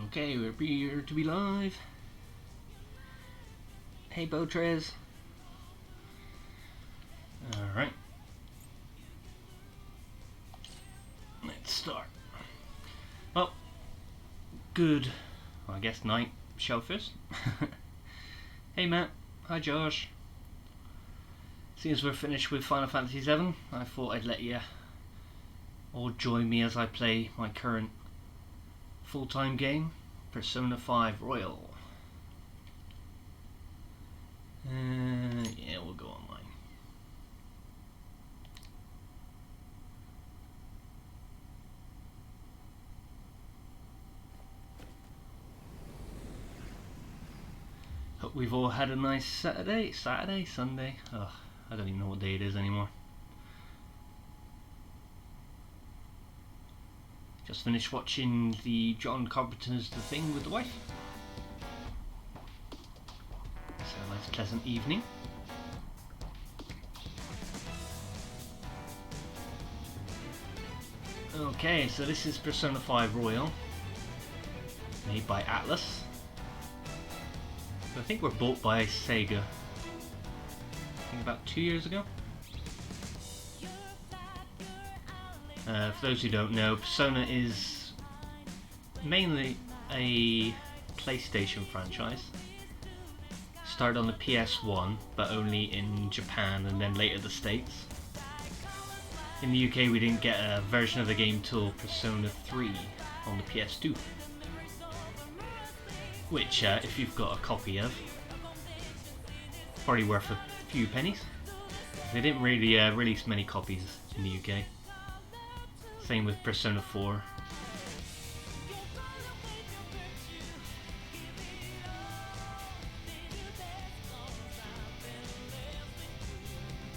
Okay, we're here to be live. Hey, Botrez. Alright. Let's start. Well, good, I guess, night, Shellfish. Hey, Matt. Hi, Josh. Seeing as we're finished with Final Fantasy VII, I thought I'd let you all join me as I play my current full-time game, Persona 5 Royal. Yeah, we'll go online. Hope we've all had a nice Saturday, Sunday. Ugh, I don't even know what day it is anymore. Just finished watching the John Carpenter's The Thing with the wife. So a nice pleasant evening. Okay, so this is Persona 5 Royal, made by Atlus. I think we're bought by Sega. I think about 2 years ago. For those who don't know, Persona is mainly a PlayStation franchise. Started on the PS1, but only in Japan and then later the States. In the UK we didn't get a version of the game till Persona 3 on the PS2. Which, if you've got a copy of, probably worth a few pennies. They didn't really release many copies in the UK. Same with Persona 4.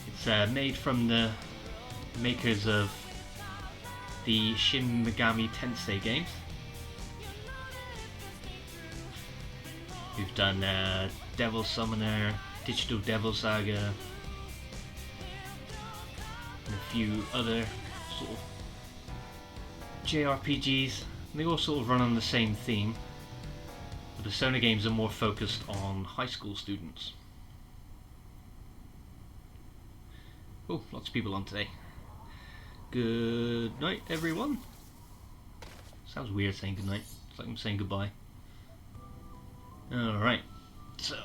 It's made from the makers of the Shin Megami Tensei games. We've done Devil Summoner, Digital Devil Saga, and a few other sort of JRPGs. They all sort of run on the same theme. The Persona games are more focused on high school students. Oh, lots of people on today. Good night, everyone. Sounds weird saying good night. It's like I'm saying goodbye. Alright, so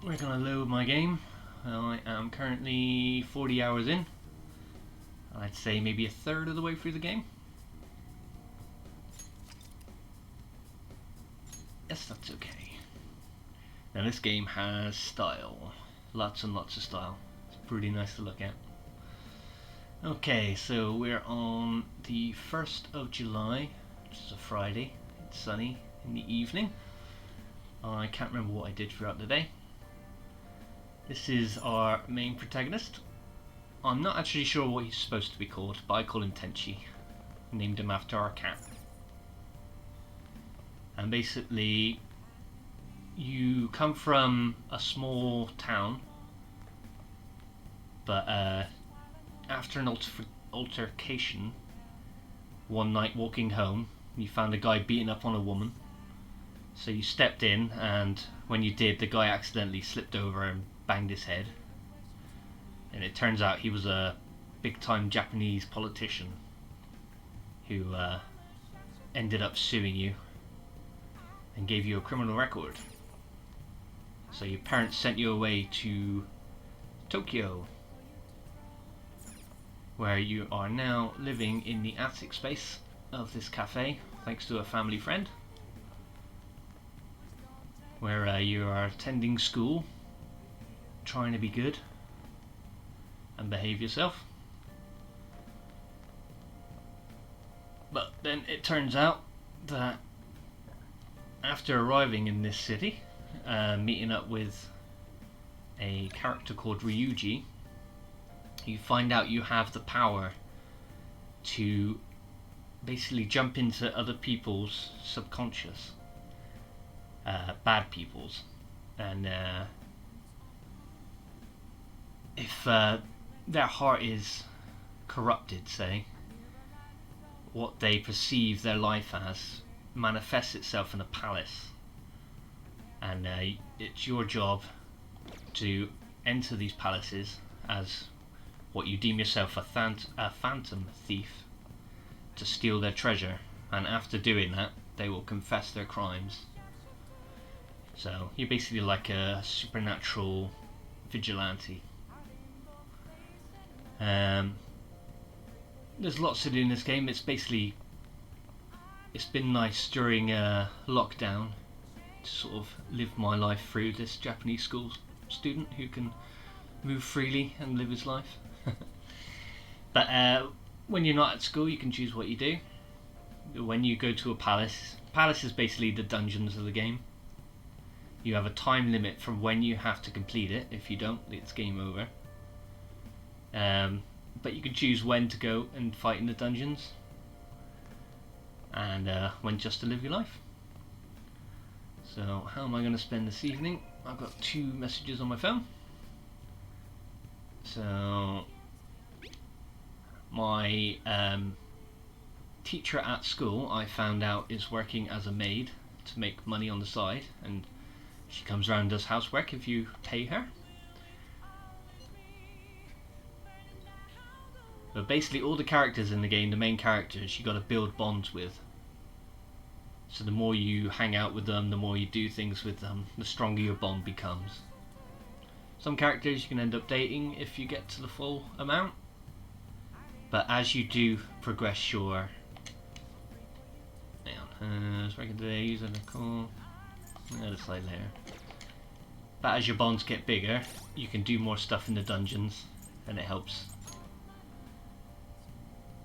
we're gonna load my game. I am currently 40 hours in. I'd say maybe a third of the way through the game. Yes, that's okay. Now this game has style. Lots and lots of style. It's pretty nice to look at. Okay, so we're on the 1st of July, which is a Friday. It's sunny in the evening. I can't remember what I did throughout the day. This is our main protagonist. I'm not actually sure what he's supposed to be called, but I call him Tenchi. Named him after our cat. And basically, you come from a small town, but after an altercation, one night walking home, you found a guy beating up on a woman. So you stepped in, and when you did, the guy accidentally slipped over and banged his head. And it turns out he was a big-time Japanese politician who ended up suing you and gave you a criminal record. So your parents sent you away to Tokyo, where you are now living in the attic space of this cafe, thanks to a family friend, where you are attending school, trying to be good and behave yourself. But then it turns out that after arriving in this city, meeting up with a character called Ryuji, you find out you have the power to basically jump into other people's subconscious, bad people's, and if their heart is corrupted, say, what they perceive their life as manifests itself in a palace, and it's your job to enter these palaces as what you deem yourself a phantom thief, to steal their treasure, and after doing that they will confess their crimes. So you're basically like a supernatural vigilante. There's lots to do in this game. It's been nice during lockdown to sort of live my life through this Japanese school student who can move freely and live his life. But when you're not at school, you can choose what you do. When you go to a palace is basically the dungeons of the game. You have a time limit from when you have to complete it. If you don't, it's game over. But you can choose when to go and fight in the dungeons, and when just to live your life. So how am I going to spend this evening? I've got 2 messages on my phone. So my teacher at school, I found out, is working as a maid to make money on the side, and she comes around and does housework if you pay her. But basically all the characters in the game, the main characters, you got to build bonds with. So the more you hang out with them, the more you do things with them, the stronger your bond becomes. Some characters you can end up dating if you get to the full amount, but as you do progress your... Hang on, I was working today using a call... Another slide later. But as your bonds get bigger, you can do more stuff in the dungeons, and it helps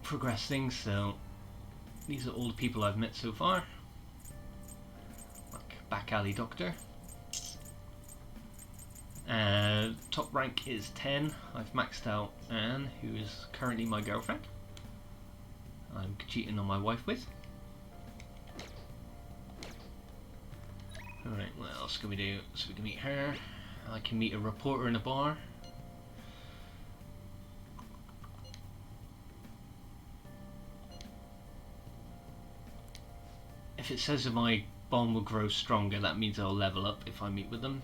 progress things. So these are all the people I've met so far. Like Back Alley Doctor. Top rank is 10. I've maxed out Anne, who is currently my girlfriend. I'm cheating on my wife with. Alright, what else can we do? So we can meet her. I can meet a reporter in a bar. If it says that my bond will grow stronger, that means I'll level up if I meet with them.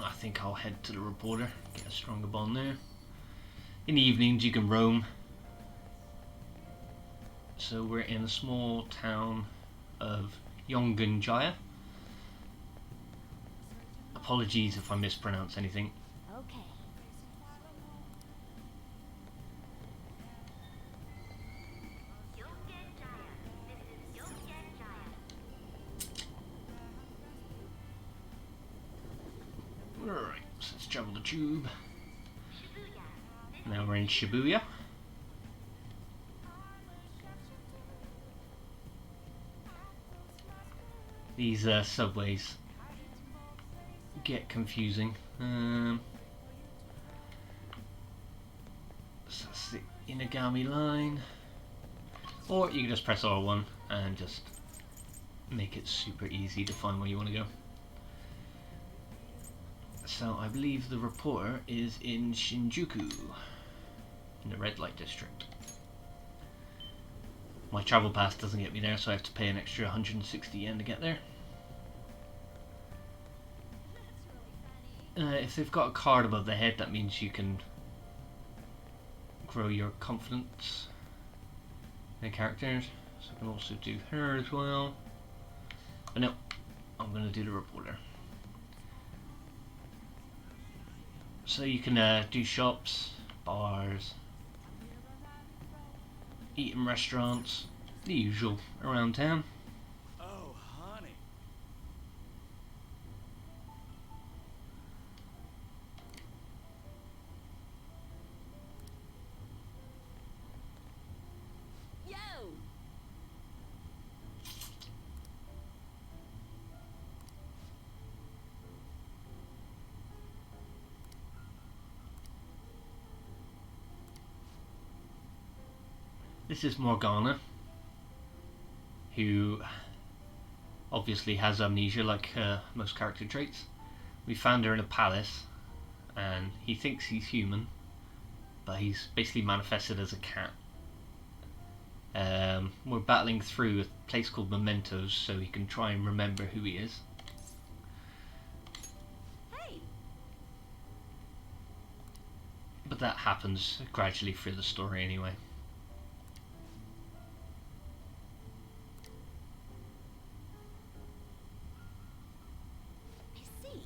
I think I'll head to the reporter, get a stronger bond there. In the evenings you can roam. So we're in a small town of Yongan-Jaya. Apologies if I mispronounce anything. Okay. Alright, so let's travel the tube. Now we're in Shibuya. These subways get confusing. So that's the Inagami line. Or you can just press R1 and just make it super easy to find where you want to go. So I believe the reporter is in Shinjuku, in the red light district. My travel pass doesn't get me there, so I have to pay an extra 160 yen to get there. If they've got a card above the head, that means you can grow your confidence in the characters. So I can also do her as well. But no, I'm going to do the reporter. So you can do shops, bars, eat in restaurants, the usual around town. Oh, honey. Yo! This is Morgana, who obviously has amnesia like most character traits. We found her in a palace, and he thinks he's human, but he's basically manifested as a cat. We're battling through a place called Mementos so he can try and remember who he is. Hey. But that happens gradually through the story anyway. I see.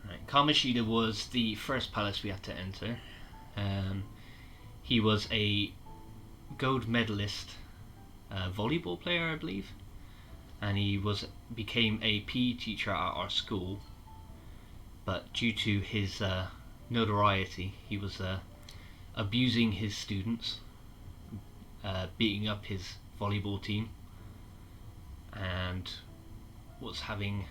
Right. Kamoshida was the first palace we had to enter. He was a gold medalist volleyball player, I believe, and he became a PE teacher at our school. But due to his notoriety, he was abusing his students, beating up his volleyball team, and was having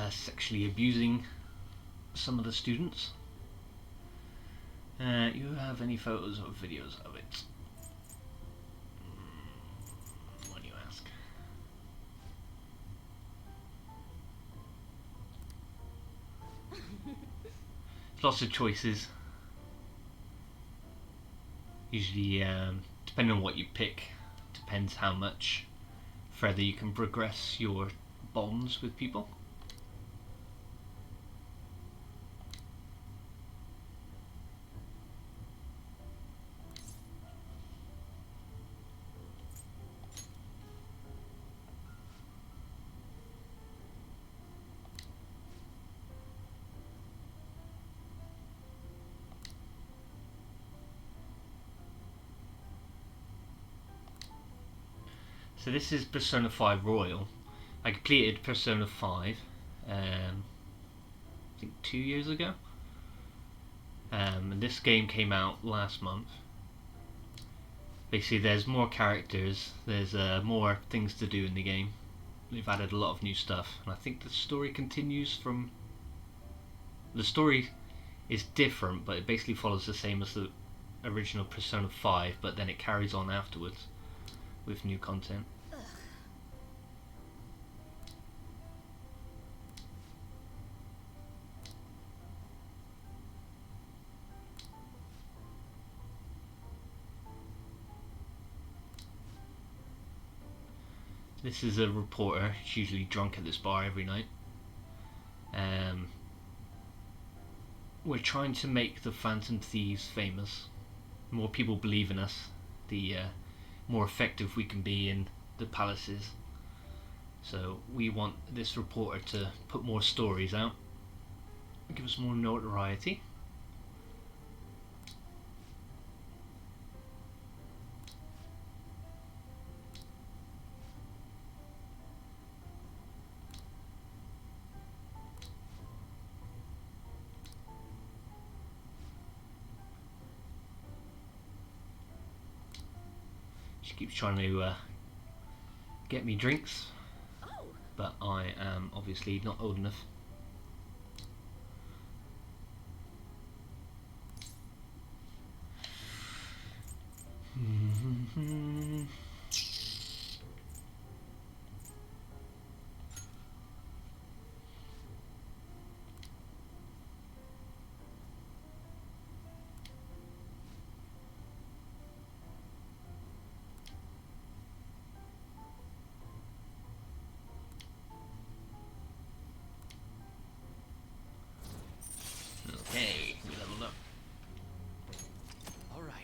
sexually abusing some of the students. You have any photos or videos of it? Why do you ask? Lots of choices. Usually, depending on what you pick, depends how much further you can progress your bonds with people. So this is Persona 5 Royal. I completed Persona 5 I think 2 years ago. And this game came out last month. Basically there's more characters, there's more things to do in the game. They've added a lot of new stuff, and I think the story continues from... The story is different, but it basically follows the same as the original Persona 5, but then it carries on afterwards with new content. This is a reporter. She's usually drunk at this bar every night. We're trying to make the Phantom Thieves famous. The more people believe in us, the more effective we can be in the palaces. So we want this reporter to put more stories out, give us more notoriety. She keeps trying to get me drinks, Oh. but I am obviously not old enough. Okay, we leveled up. All right.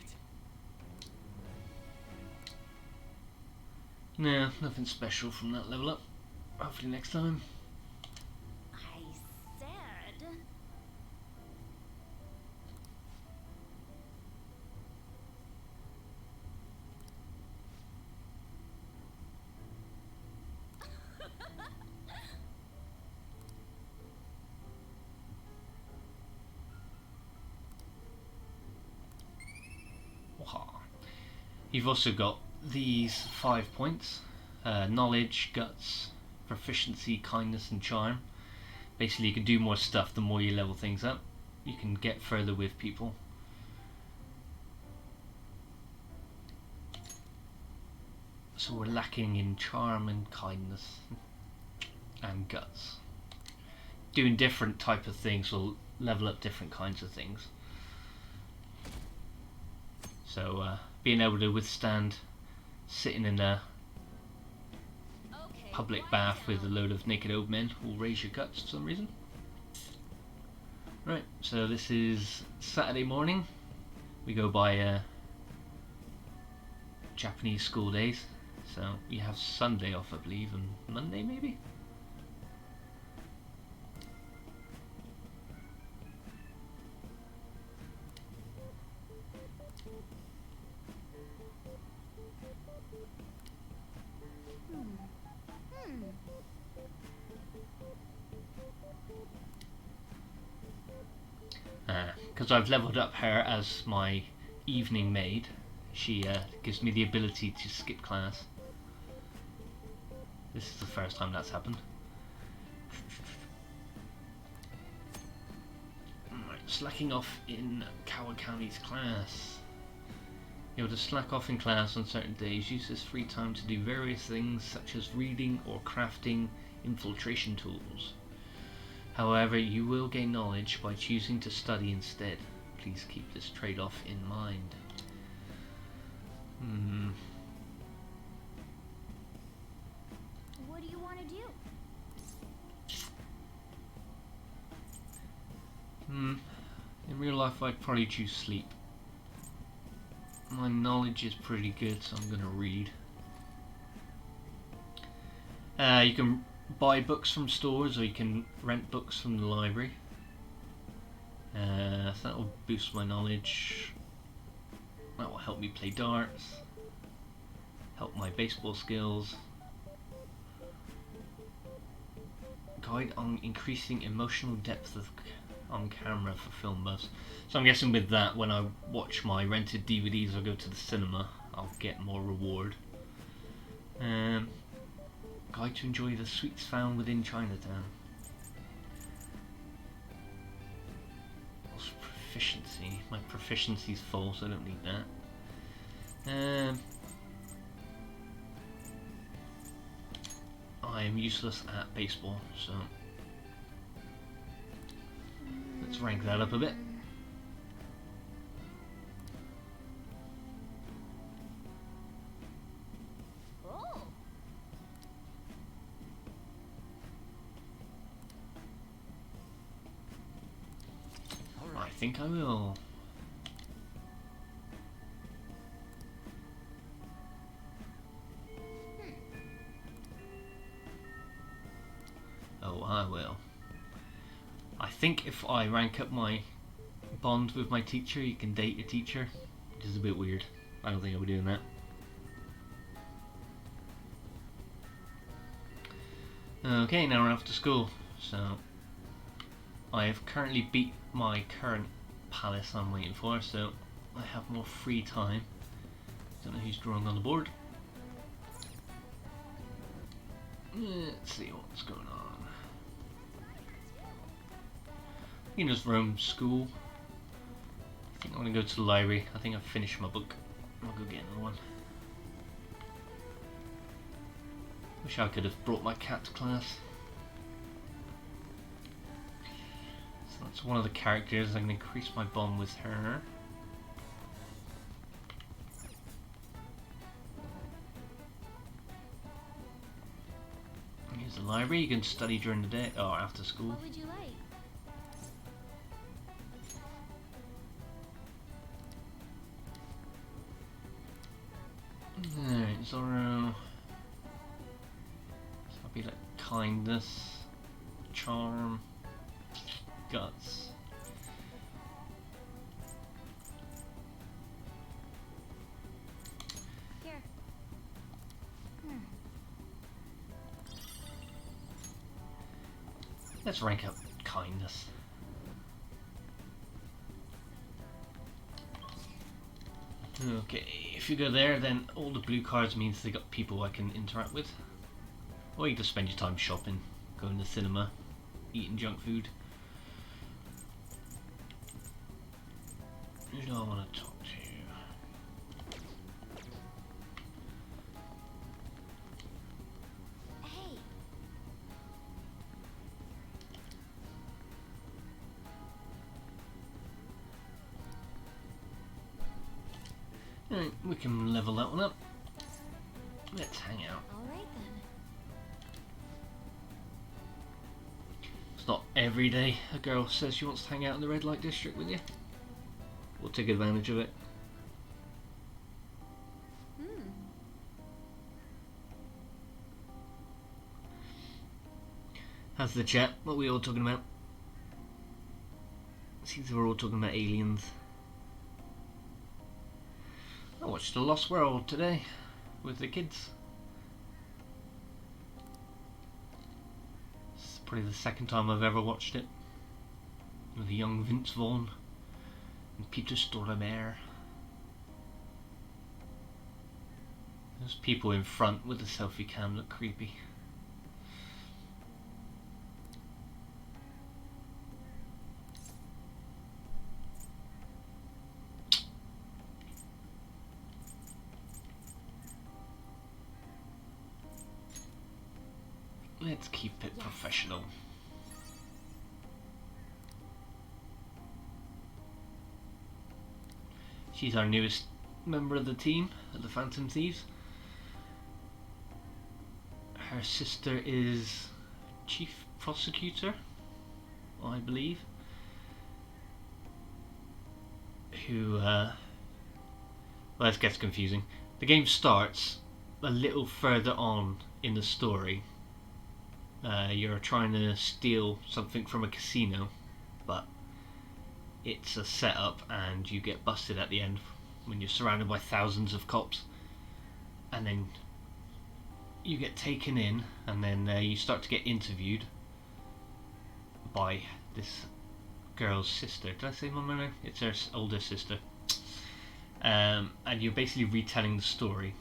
No, nothing special from that level up. Hopefully next time. I said. You've also got these 5 points: knowledge, guts, proficiency, kindness, and charm. Basically, you can do more stuff the more you level things up. You can get further with people. So we're lacking in charm and kindness. and guts. Doing different type of things will level up different kinds of things. So being able to withstand sitting in a Okay. public quiet bath down. with a load of naked old men will raise your guts for some reason. Right, so this is Saturday morning. We go by Japanese school days. So we have Sunday off, I believe, and Monday maybe? Because I've leveled up her as my evening maid, she gives me the ability to skip class. This is the first time that's happened. Right, slacking off in Kawakami's class. Able to slack off in class on certain days. Use this free time to do various things such as reading or crafting infiltration tools. However, you will gain knowledge by choosing to study instead. Please keep this trade-off in mind. What do you want to do? In real life, I'd probably choose sleep. My knowledge is pretty good, so I'm going to read. You can buy books from stores, or you can rent books from the library. So that will boost my knowledge. That will help me play darts. Help my baseball skills. Guide on increasing emotional depth on camera for film buffs. So I'm guessing with that, when I watch my rented DVDs or go to the cinema, I'll get more reward. Guide to enjoy the sweets found within Chinatown. What's proficiency? My proficiency's full, so I don't need that. I am useless at baseball, so let's rank that up a bit. Oh. I think I will. Oh, I will. I think if I rank up my bond with my teacher, you can date your teacher, which is a bit weird. I don't think I'll be doing that. Okay, now we're off to school. So I have currently beat my current palace I'm waiting for, so I have more free time. Don't know who's drawing on the board. Let's see what's going on. You can just roam school. I think I'm gonna go to the library. I think I've finished my book. I'll go get another one. Wish I could have brought my cat to class. So that's one of the characters. I'm gonna increase my bond with her. Here's the library. You can study during the day or after school. What would you like? Alright, Zorro. So I'll be like kindness, charm, guts. Here. Let's rank up kindness. Okay, if you go there, then all the blue cards means they got people I can interact with. Or you just spend your time shopping, going to the cinema, eating junk food. Who do I want to talk to? Hey. Right, we can level that one up. Let's hang out. All right then. It's not every day a girl says she wants to hang out in the red light district with you. We'll take advantage of it. How's the chat? What are we all talking about? Seems we're all talking about aliens. I watched The Lost World today with the kids. It's probably the second time I've ever watched it. With the young Vince Vaughn and Peter Stormare. Those people in front with the selfie cam look creepy. Let's keep it professional. She's our newest member of the team at the Phantom Thieves. Her sister is chief prosecutor, I believe, who, well, this gets confusing. The game starts a little further on in the story. You're trying to steal something from a casino, but it's a setup and you get busted at the end when you're surrounded by thousands of cops, and then you get taken in, and then you start to get interviewed by this girl's sister. Did I say mum or no? It's her older sister. And you're basically retelling the story.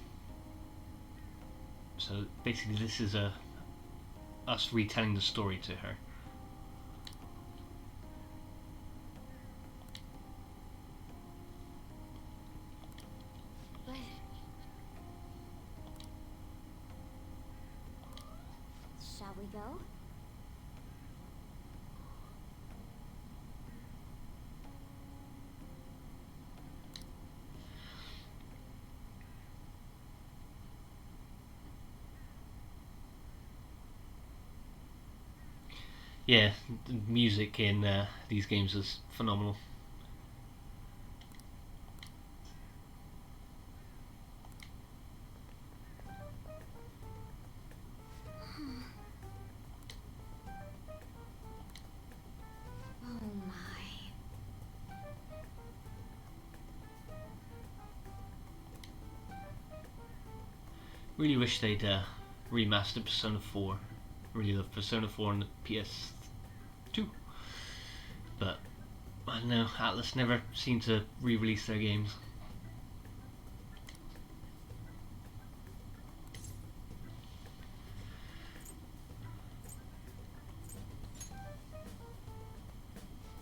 So basically this is us retelling the story to her. Shall we go? Yeah, the music in these games is phenomenal. Oh my. Really wish they'd remaster Persona 4. Really love Persona 4 on the PS2. But I don't know, Atlas never seem to re-release their games.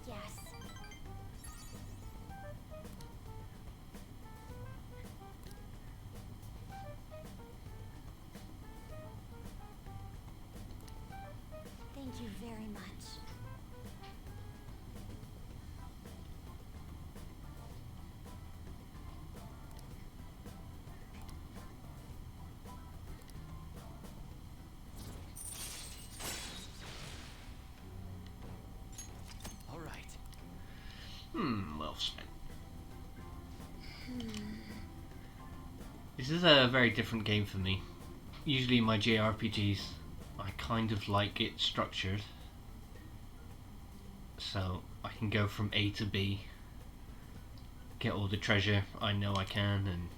Yes. Thank you very much. All right. Well spent. This is a very different game for me. Usually in my JRPGs, I kind of like it structured. So I can go from A to B, get all the treasure I know I can, and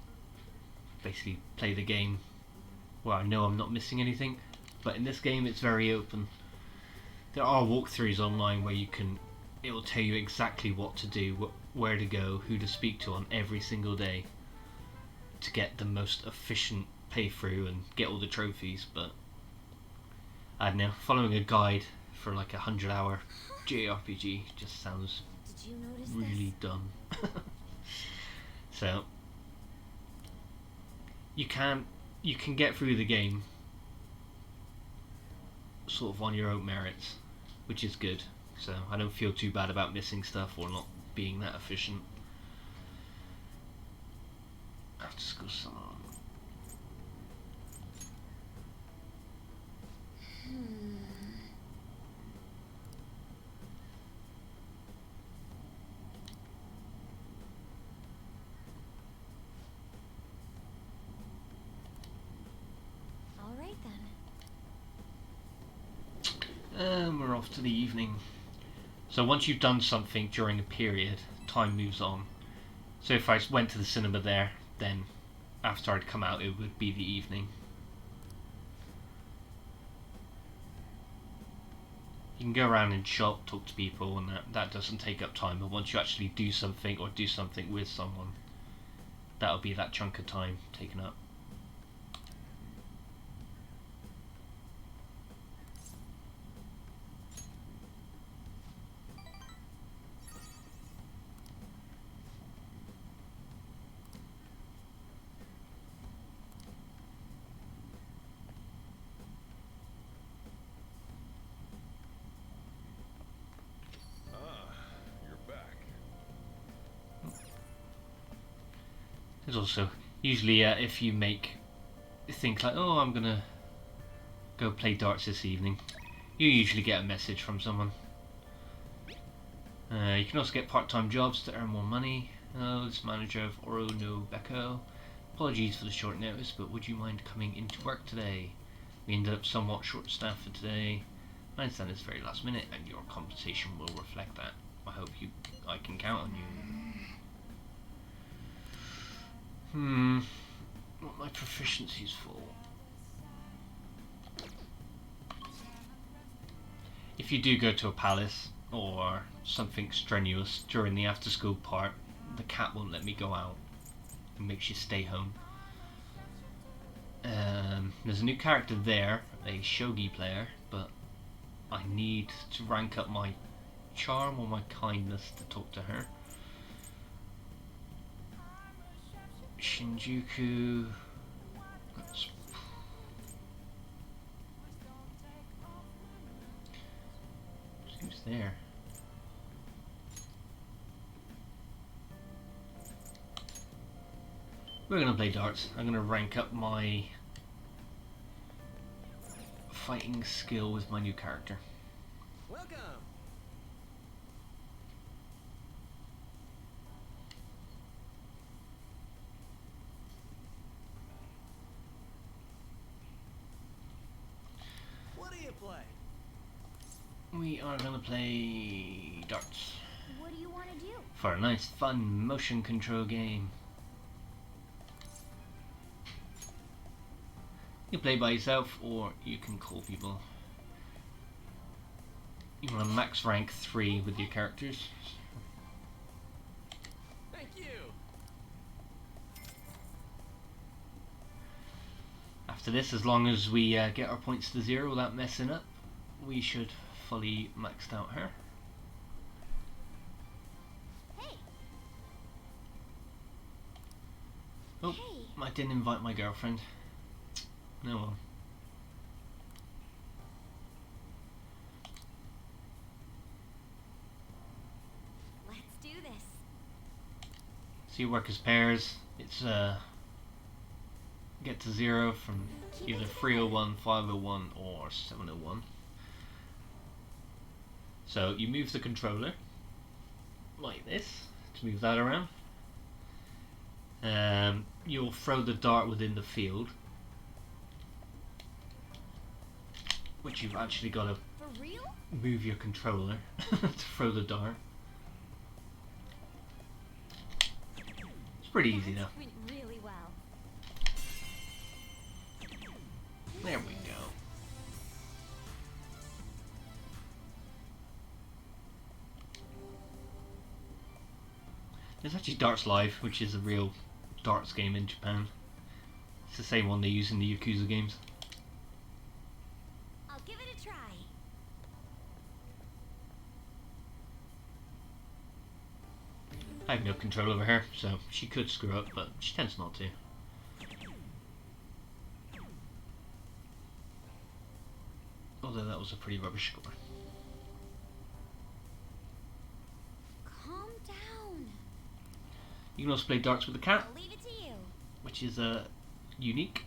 basically play the game where I know I'm not missing anything. But in this game it's very open. There are walkthroughs online where it will tell you exactly what to do, where to go, who to speak to on every single day to get the most efficient playthrough and get all the trophies. But I don't know, following a guide for like 100-hour JRPG just sounds Did you notice really dumb. So you can get through the game sort of on your own merits, which is good. So I don't feel too bad about missing stuff or not being that efficient. After school salon. All right then. And we're off to the evening. So once you've done something during a period, time moves on. So if I went to the cinema there, then after I'd come out, it would be the evening. You can go around and shop, talk to people, and that doesn't take up time. But once you actually do something or do something with someone, that'll be that chunk of time taken up. You're back. There's also usually if you think like, oh, I'm gonna go play darts this evening, you usually get a message from someone. You can also get part-time jobs to earn more money. Oh, this manager of Oro no Beko. Apologies for the short notice, but would you mind coming into work today? We ended up somewhat short-staffed for today. I understand it's very last minute, and your compensation will reflect that. I hope I can count on you. What my proficiency's for? If you do go to a palace or something strenuous during the after school part, the cat won't let me go out. It makes you stay home. There's a new character there, a shogi player, but I need to rank up my charm or my kindness to talk to her. Shinjuku. Who's there? We're gonna play darts. I'm gonna rank up my fighting skill with my new character. Welcome. What do you play? We are gonna play darts What do you want to do? for a nice, fun motion control game. You can play by yourself, or you can call people. You want to max rank 3 with your characters. Thank you. After this, as long as we get our points to 0 without messing up, we should fully maxed out her. Hey. Oh, Hey. I didn't invite my girlfriend. No well. Let's do this. So you work as pairs. It's get to 0 from either 301, 501, or 701. So you move the controller like this to move that around. You'll throw the dart within the field, which you've actually got to For real? move your controller to throw the dart. It's pretty easy though. That went really well. There we go. There's actually Darts Live, which is a real darts game in Japan. It's the same one they use in the Yakuza games. I'll give it a try. I have no control over her, so she could screw up, but she tends not to. Although that was a pretty rubbish score. Calm down. You can also play darts with the cat. I'll leave it to you. which is unique.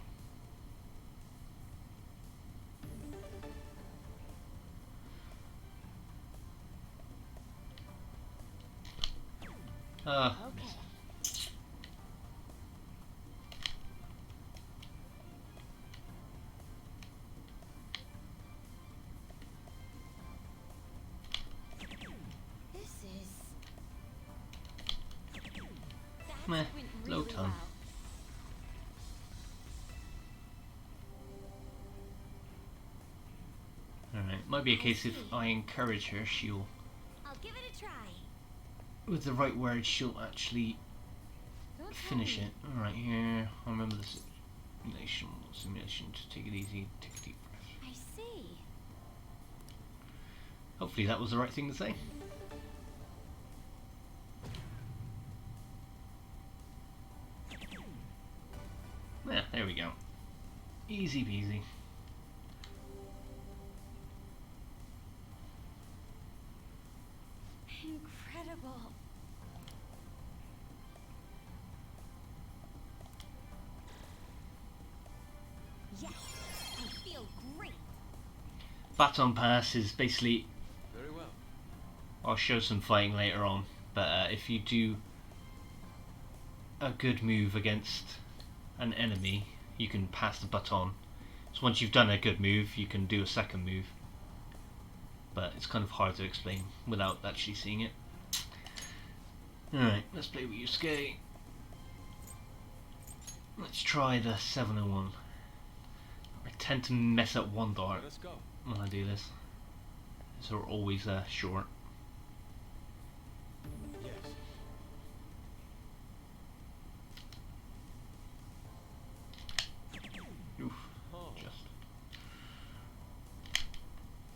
Okay. This is. That Meh, went low really ton. well. Alright, might be a case if I encourage her, she'll, I'll give it a try. with the right words, she'll actually Don't finish hurry. it. Alright, here, I remember the simulation, just take it easy, take a deep breath. I see. Hopefully that was the right thing to say. Yeah, there we go. Easy peasy. Incredible. Yes, I feel great. Baton pass is basically, Very well. I'll show some fighting later on, but if you do a good move against an enemy, you can pass the baton. So once you've done a good move, you can do a second move. But it's kind of hard to explain without actually seeing it. Alright, let's play with Yusuke. Let's try the 701. I tend to mess up one dart Let us go. when I do this. So we're always short. Yes. Oof, Oh. just.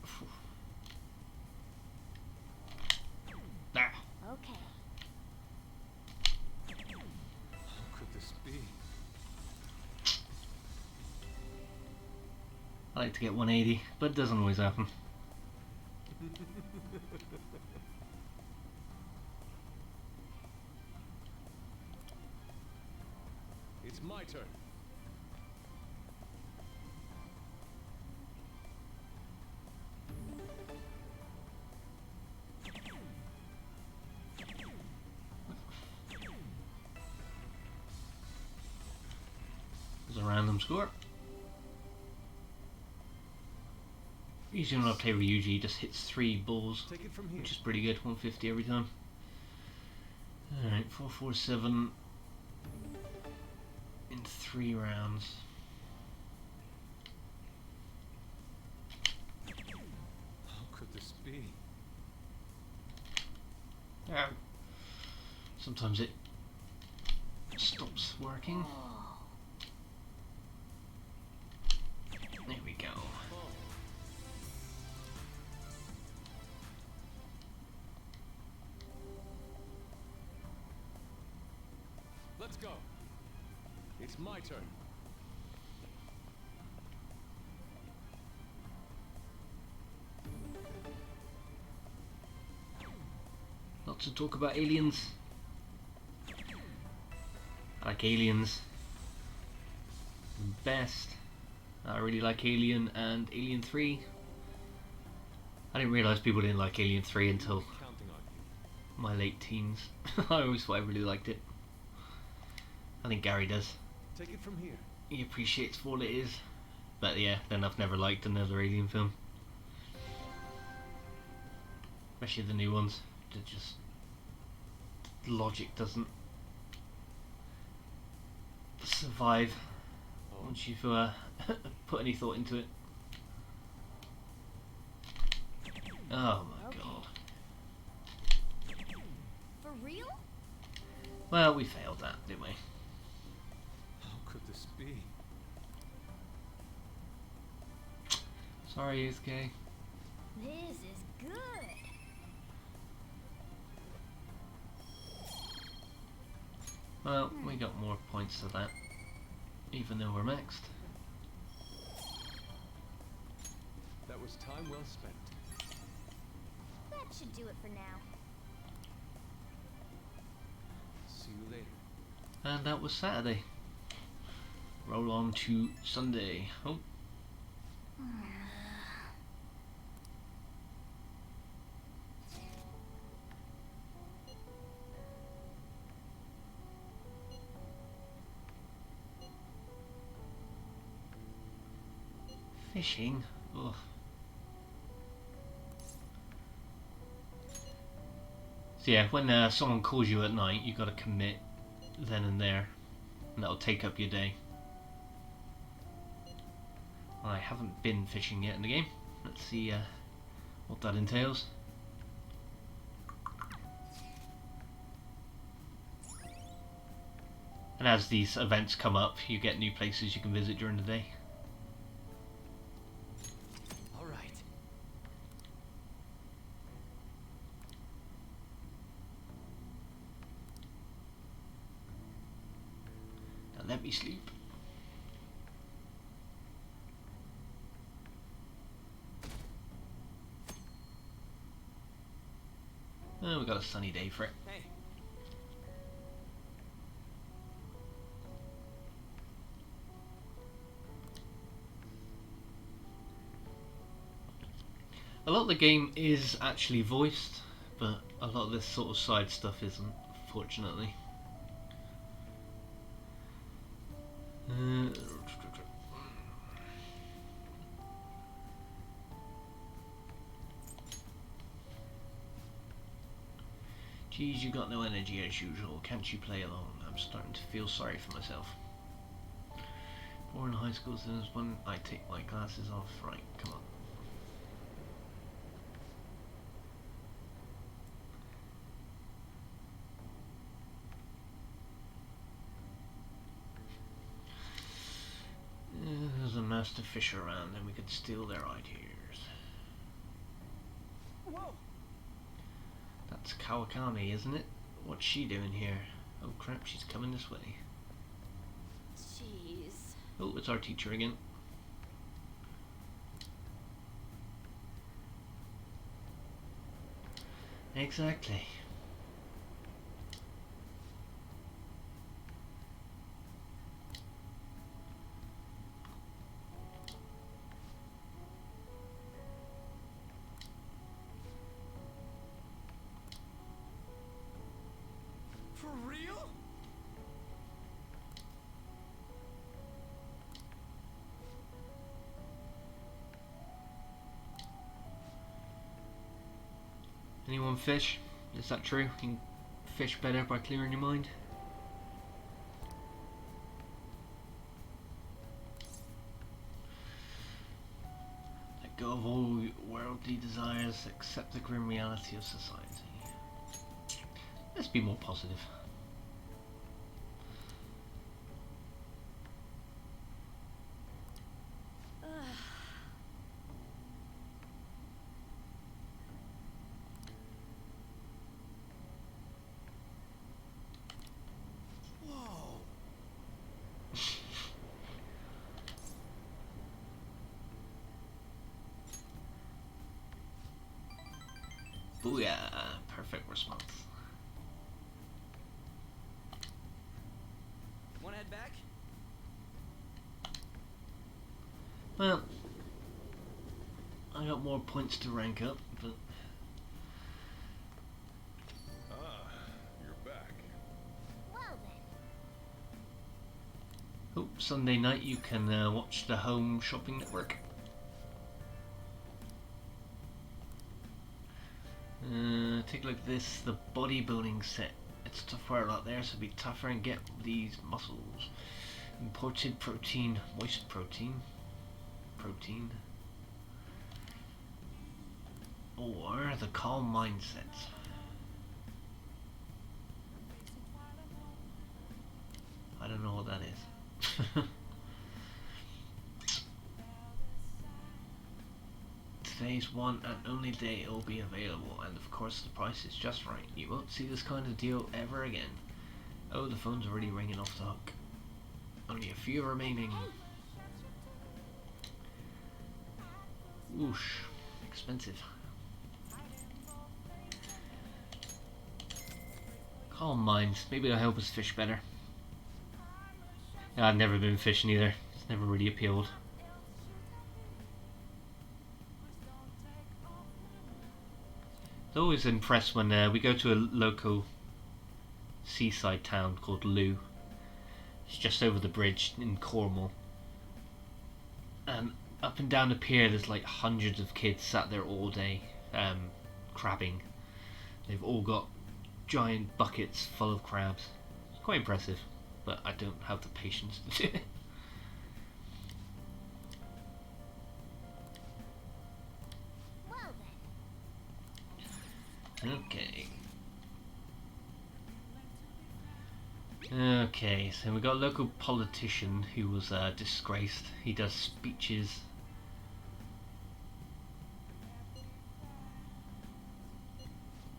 Phew. Ah. Okay. How could this be? I like to get 180, but it doesn't always happen. It's my turn. There's a random score. Usually when I play Ryuji, he just hits 3 balls, Take it from here. which is pretty good, 150 every time. Alright, 447 in 3 rounds. How could this be? Yeah. Sometimes it stops working. Oh. There we go. Oh. Let's go. It's my turn. Lots of talk about aliens. I like Aliens. Best. I really like Alien and Alien 3. I didn't realise people didn't like Alien 3 until Counting on you. my late teens. I always thought I really liked it. I think Gary does. Take it from here. He appreciates for all it is. But yeah, then I've never liked another Alien film. Especially the new ones. They're just... logic doesn't survive Oh. once you've put any thought into it. Oh my Okay. god. For real? Well, we failed that, didn't we? How could this be? Sorry, Yusuke. This is good. Well, we got more points to that, even though we're maxed. That was time well spent. That should do it for now. See you later. And that was Saturday. Roll on to Sunday. Oh. Fishing? Ugh. So yeah, when someone calls you at night, you gotta commit then and there, and that'll take up your day. I haven't been fishing yet in the game. Let's see what that entails. And as these events come up, you get new places you can visit during the day. All right. Now let me sleep. Oh, we got a sunny day for it. Hey. A lot of the game is actually voiced, but a lot of this sort of side stuff isn't, fortunately. Geez, you got no energy as usual. Can't you play along? I'm starting to feel sorry for myself. Boring high school students when I take my glasses off. Right, come on. There's a master fish around and we could steal their ideas. Whoa. That's Kawakami, isn't it? What's she doing here? Oh crap, she's coming this way. Jeez. Oh, it's our teacher again. Exactly. For real? Anyone fish? Is that true? You can fish better by clearing your mind? Let go of all worldly desires, accept the grim reality of society. Let's be more positive. Whoa. Booyah! Perfect response. Wanna head back? Well, I got more points to rank up, but Ah, you're back. Well then. oh, Sunday night you can watch the Home Shopping Network. Take a look at this, the bodybuilding set. It's tougher a lot there, so be tougher and get these muscles. Imported protein, moist protein, or the calm mindset. I don't know what that is. Today's one and only day it will be available, and of course the price is just right. You won't see this kind of deal ever again. Oh, the phone's already ringing off the hook. Only a few remaining. Whoosh. Expensive. Calm minds. Maybe it'll help us fish better. I've never been fishing either. It's never really appealed. I was always impressed when we go to a local seaside town called Looe. It's just over the bridge in Cornwall. And up and down the pier there's like hundreds of kids sat there all day crabbing. They've all got giant buckets full of crabs. It's quite impressive, but I don't have the patience to do it. Well then. Okay. Okay, so we got a local politician who was disgraced. He does speeches.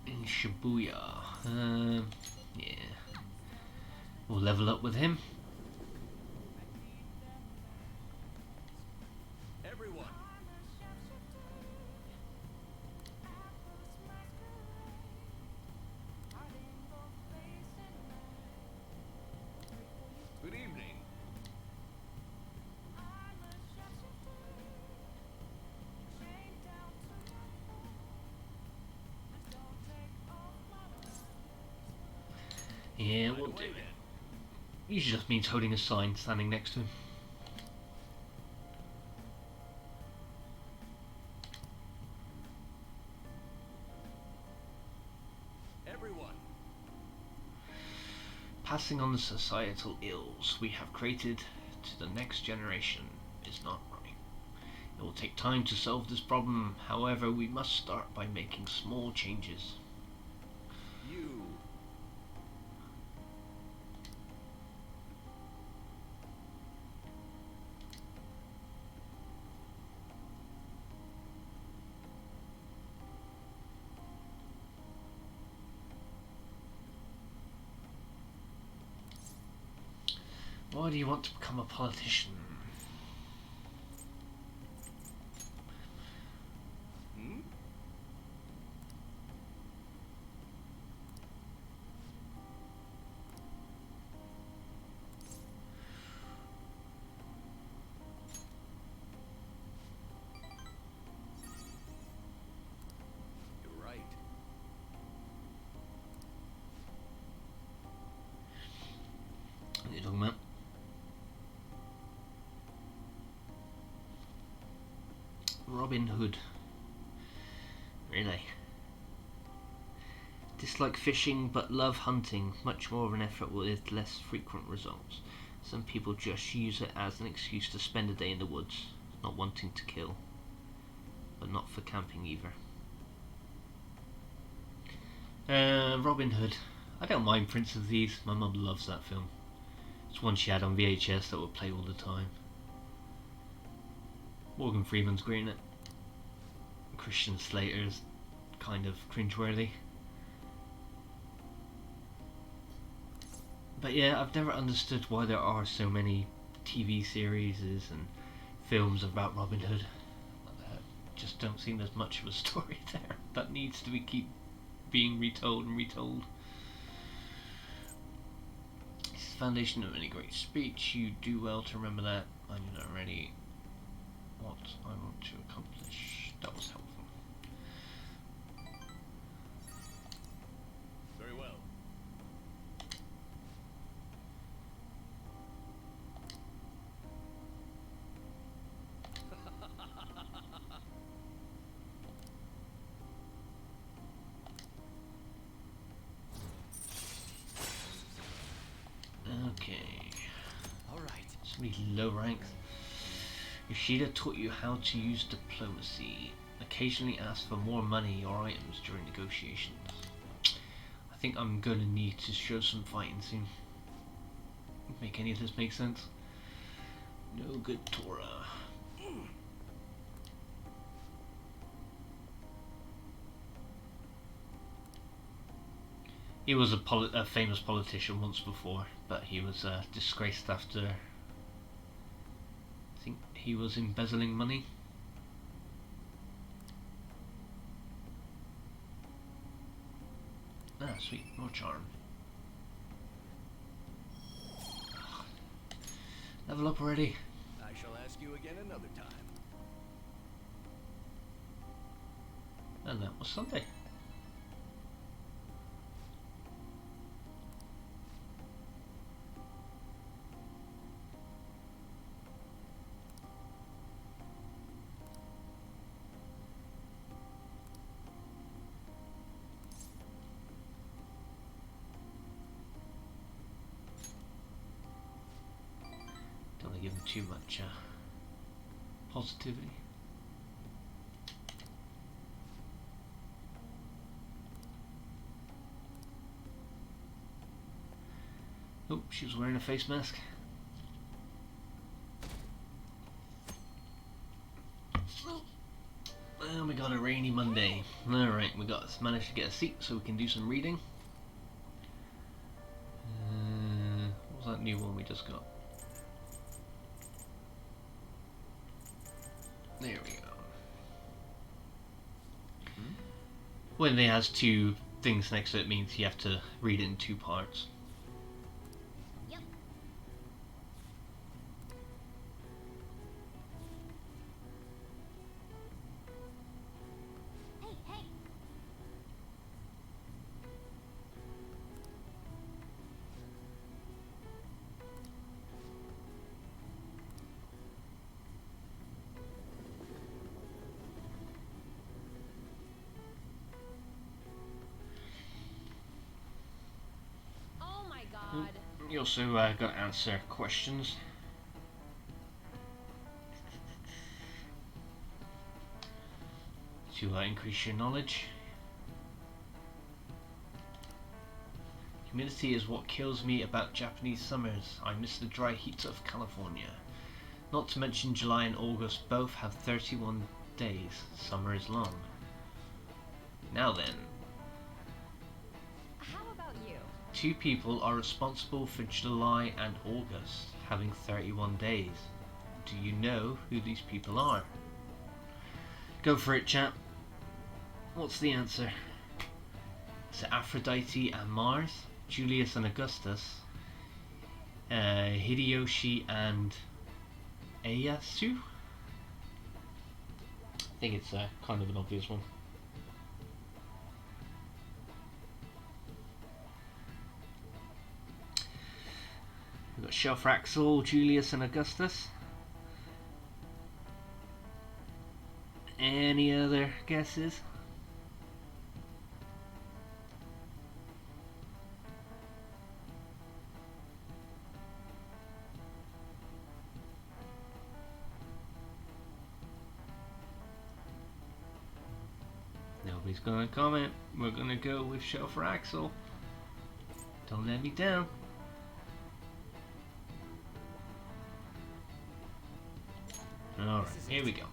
In Shibuya. Yeah. We'll level up with him. Everyone. Good evening. Yeah, we'll do it. Usually just means holding a sign, standing next to him. Everyone. Passing on the societal ills we have created to the next generation is not right. It will take time to solve this problem. However, we must start by making small changes. You. Why do you want to become a politician? Hmm? You're right. What are you talking about? Robin Hood. Really? Dislike fishing but love hunting. Much more of an effort with less frequent results. Some people just use it as an excuse to spend a day in the woods, not wanting to kill. But not for camping either. Robin Hood. I don't mind Prince of Thieves. My mum loves that film. It's one she had on VHS that would play all the time. Morgan Freeman's great in it. Christian Slater's kind of cringeworthy. But yeah, I've never understood why there are so many TV series and films about Robin Hood. Just don't seem there's much of a story there that needs to keep being retold and retold. This is the foundation of any great speech. You do well to remember that. I know already what I want to accomplish. That was helpful. Very well. Okay. All right. Somebody low rank. Yoshida taught you how to use diplomacy. Occasionally ask for more money or items during negotiations. I think I'm going to need to show some fighting soon. Make any of this make sense? No good Torah. He was a famous politician once before, but he was disgraced after, I think he was embezzling money. Ah, sweet, more charm. Level up already. I shall ask you again another time. And that was Sunday. Don't want to give him too much positivity. Oh, she was wearing a face mask. And we got a rainy Monday. Alright, we managed to get a seat so we can do some reading. What was that new one we just got? There we go. When it has two things next to it, means you have to read it in two parts. Yep. Hey, hey. Oh my god. You also got to answer questions. To increase your knowledge. Humidity is what kills me about Japanese summers. I miss the dry heat of California. Not to mention July and August both have 31 days. Summer is long. Now then, How about you? two people are responsible for July and August having 31 days. Do you know who these people are? Go for it, chap. What's the answer? Is it Aphrodite and Mars, Julius and Augustus, Hideyoshi and Ieyasu? I think it's kind of an obvious one. We've got Shelfraxel, Julius and Augustus. Any other guesses? Nobody's gonna comment. We're gonna go with Shelfraxel. Don't let me down. Alright, here we go.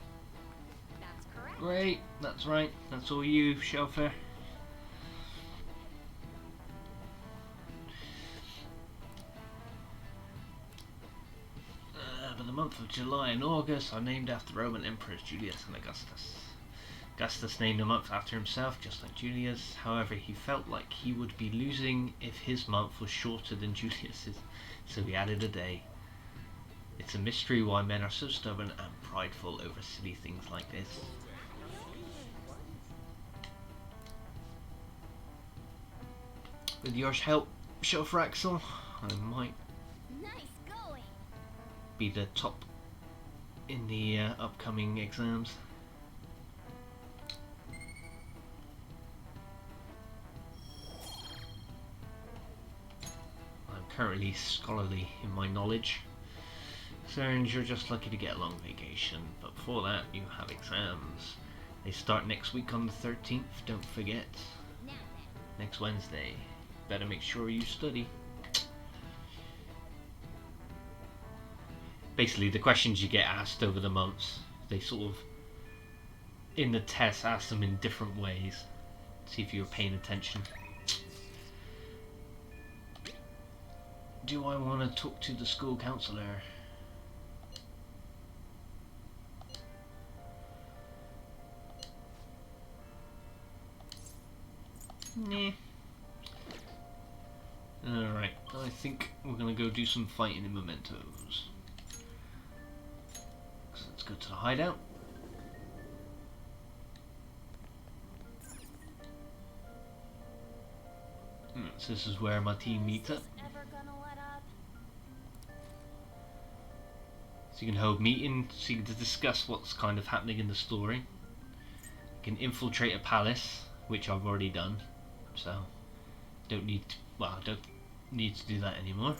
That's correct. Great, that's right. That's all you, Shelfer. But the month of July and August are named after Roman emperors Julius and Augustus. Augustus named a month after himself, just like Julius. However, he felt like he would be losing if his month was shorter than Julius's, so he added a day. It's a mystery why men are so stubborn and prideful over silly things like this. With your help, Shelfraxel, I might Nice going. be the top in the upcoming exams. I'm currently scholarly in my knowledge. Concerns, you're just lucky to get a long vacation, but before that you have exams. They start next week on the 13th, don't forget. Now then. Next Wednesday. Better make sure you study. Basically, the questions you get asked over the months, they sort of, in the test, ask them in different ways. See if you're paying attention. Do I want to talk to the school counsellor? Nah. Alright, I think we're gonna go do some fighting in Mementos. go to the hideout. So this is where my team meets up. Ever gonna let up? So you can hold meeting so you can discuss what's kind of happening in the story. You can infiltrate a palace, which I've already done, so don't need to, well, I don't need to do that anymore.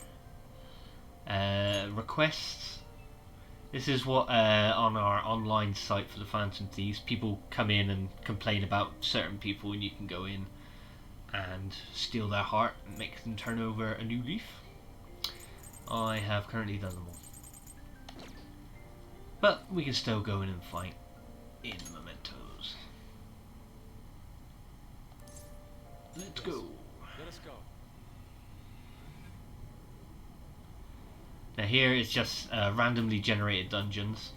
Requests. This is what on our online site for the Phantom Thieves, people come in and complain about certain people, and you can go in and steal their heart and make them turn over a new leaf. I have currently done them all, but we can still go in and fight in Mementos. Let's go. Let us go. Now here is just randomly generated dungeons.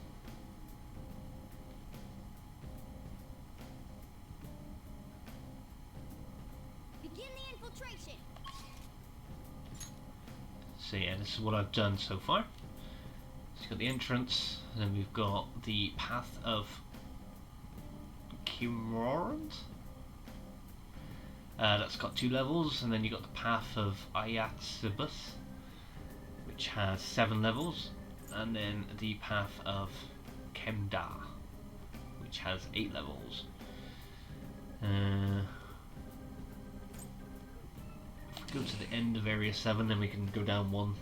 Begin the infiltration. So yeah, this is what I've done so far. So we've got the entrance, and then we've got the Path of Kimorant. That's got 2 levels, and then you've got the Path of Ayatsibus, which has 7 levels, and then the Path of Kemda, which has 8 levels. If we go to the end of Area 7, then we can go down one.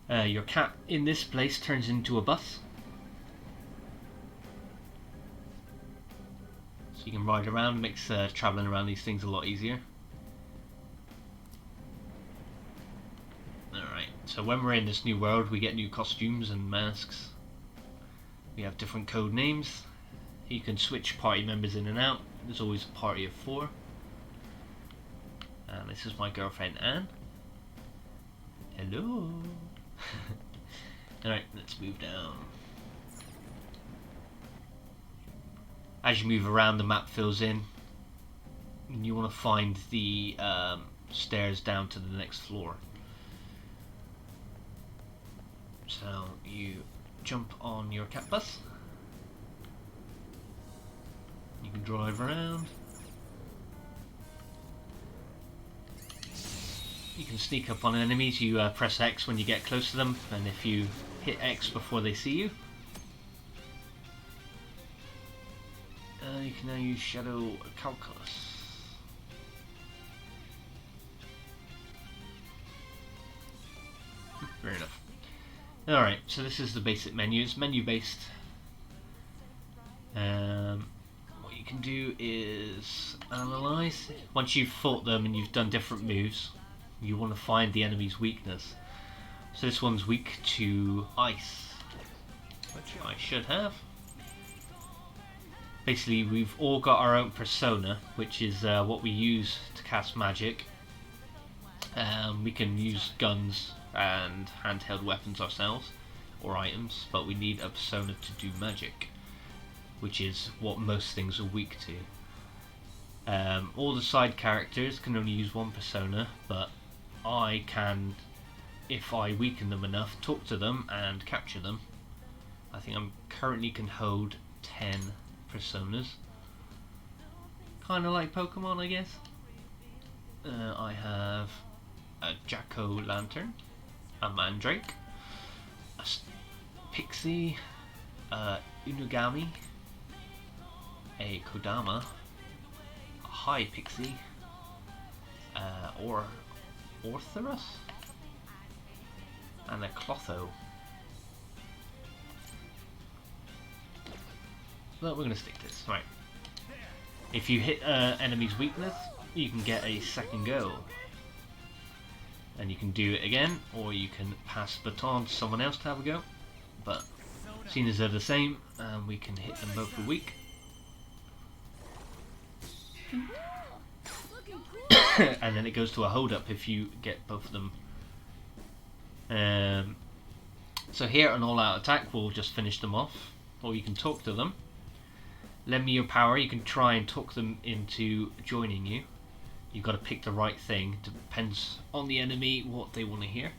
Your cat in this place turns into a bus, so you can ride around. Makes travelling around these things a lot easier. Alright, so when we're in this new world, we get new costumes and masks. We have different code names. You can switch party members in and out. There's always a party of 4. And this is my girlfriend Anne. Hello. Alright, let's move down. As you move around, the map fills in, and you want to find the stairs down to the next floor. So you jump on your cat bus. You can drive around. You can sneak up on enemies. You press X when you get close to them, and if you hit X before they see you, you can now use Shadow Calculus. Fair enough. Alright, so this is the basic menu. It's menu based. What you can do is analyze. Once you've fought them and you've done different moves, you want to find the enemy's weakness. So this one's weak to ice, which I should have. Basically, we've all got our own persona, which is what we use to cast magic. We can use guns and handheld weapons ourselves, or items, but we need a persona to do magic, which is what most things are weak to. All the side characters can only use one persona, but I can, if I weaken them enough, talk to them and capture them. I think I'm currently can hold 10 personas. Kind of like Pokemon, I guess. I have a Jack-o'-lantern, a Mandrake, a Pixie, a Unagami, a Kodama, a High Pixie, or Ortherus, and a Clotho. But we're going to stick to this. Right. If you hit enemy's weakness, you can get a second go. And you can do it again, or you can pass the baton to someone else to have a go. But seeing as they're the same, we can hit them both a week. And then it goes to a hold up if you get both of them. So here on all out attack, we'll just finish them off, or you can talk to them. Lend me your power. You can try and talk them into joining you. You've got to pick the right thing. Depends on the enemy what they want to hear.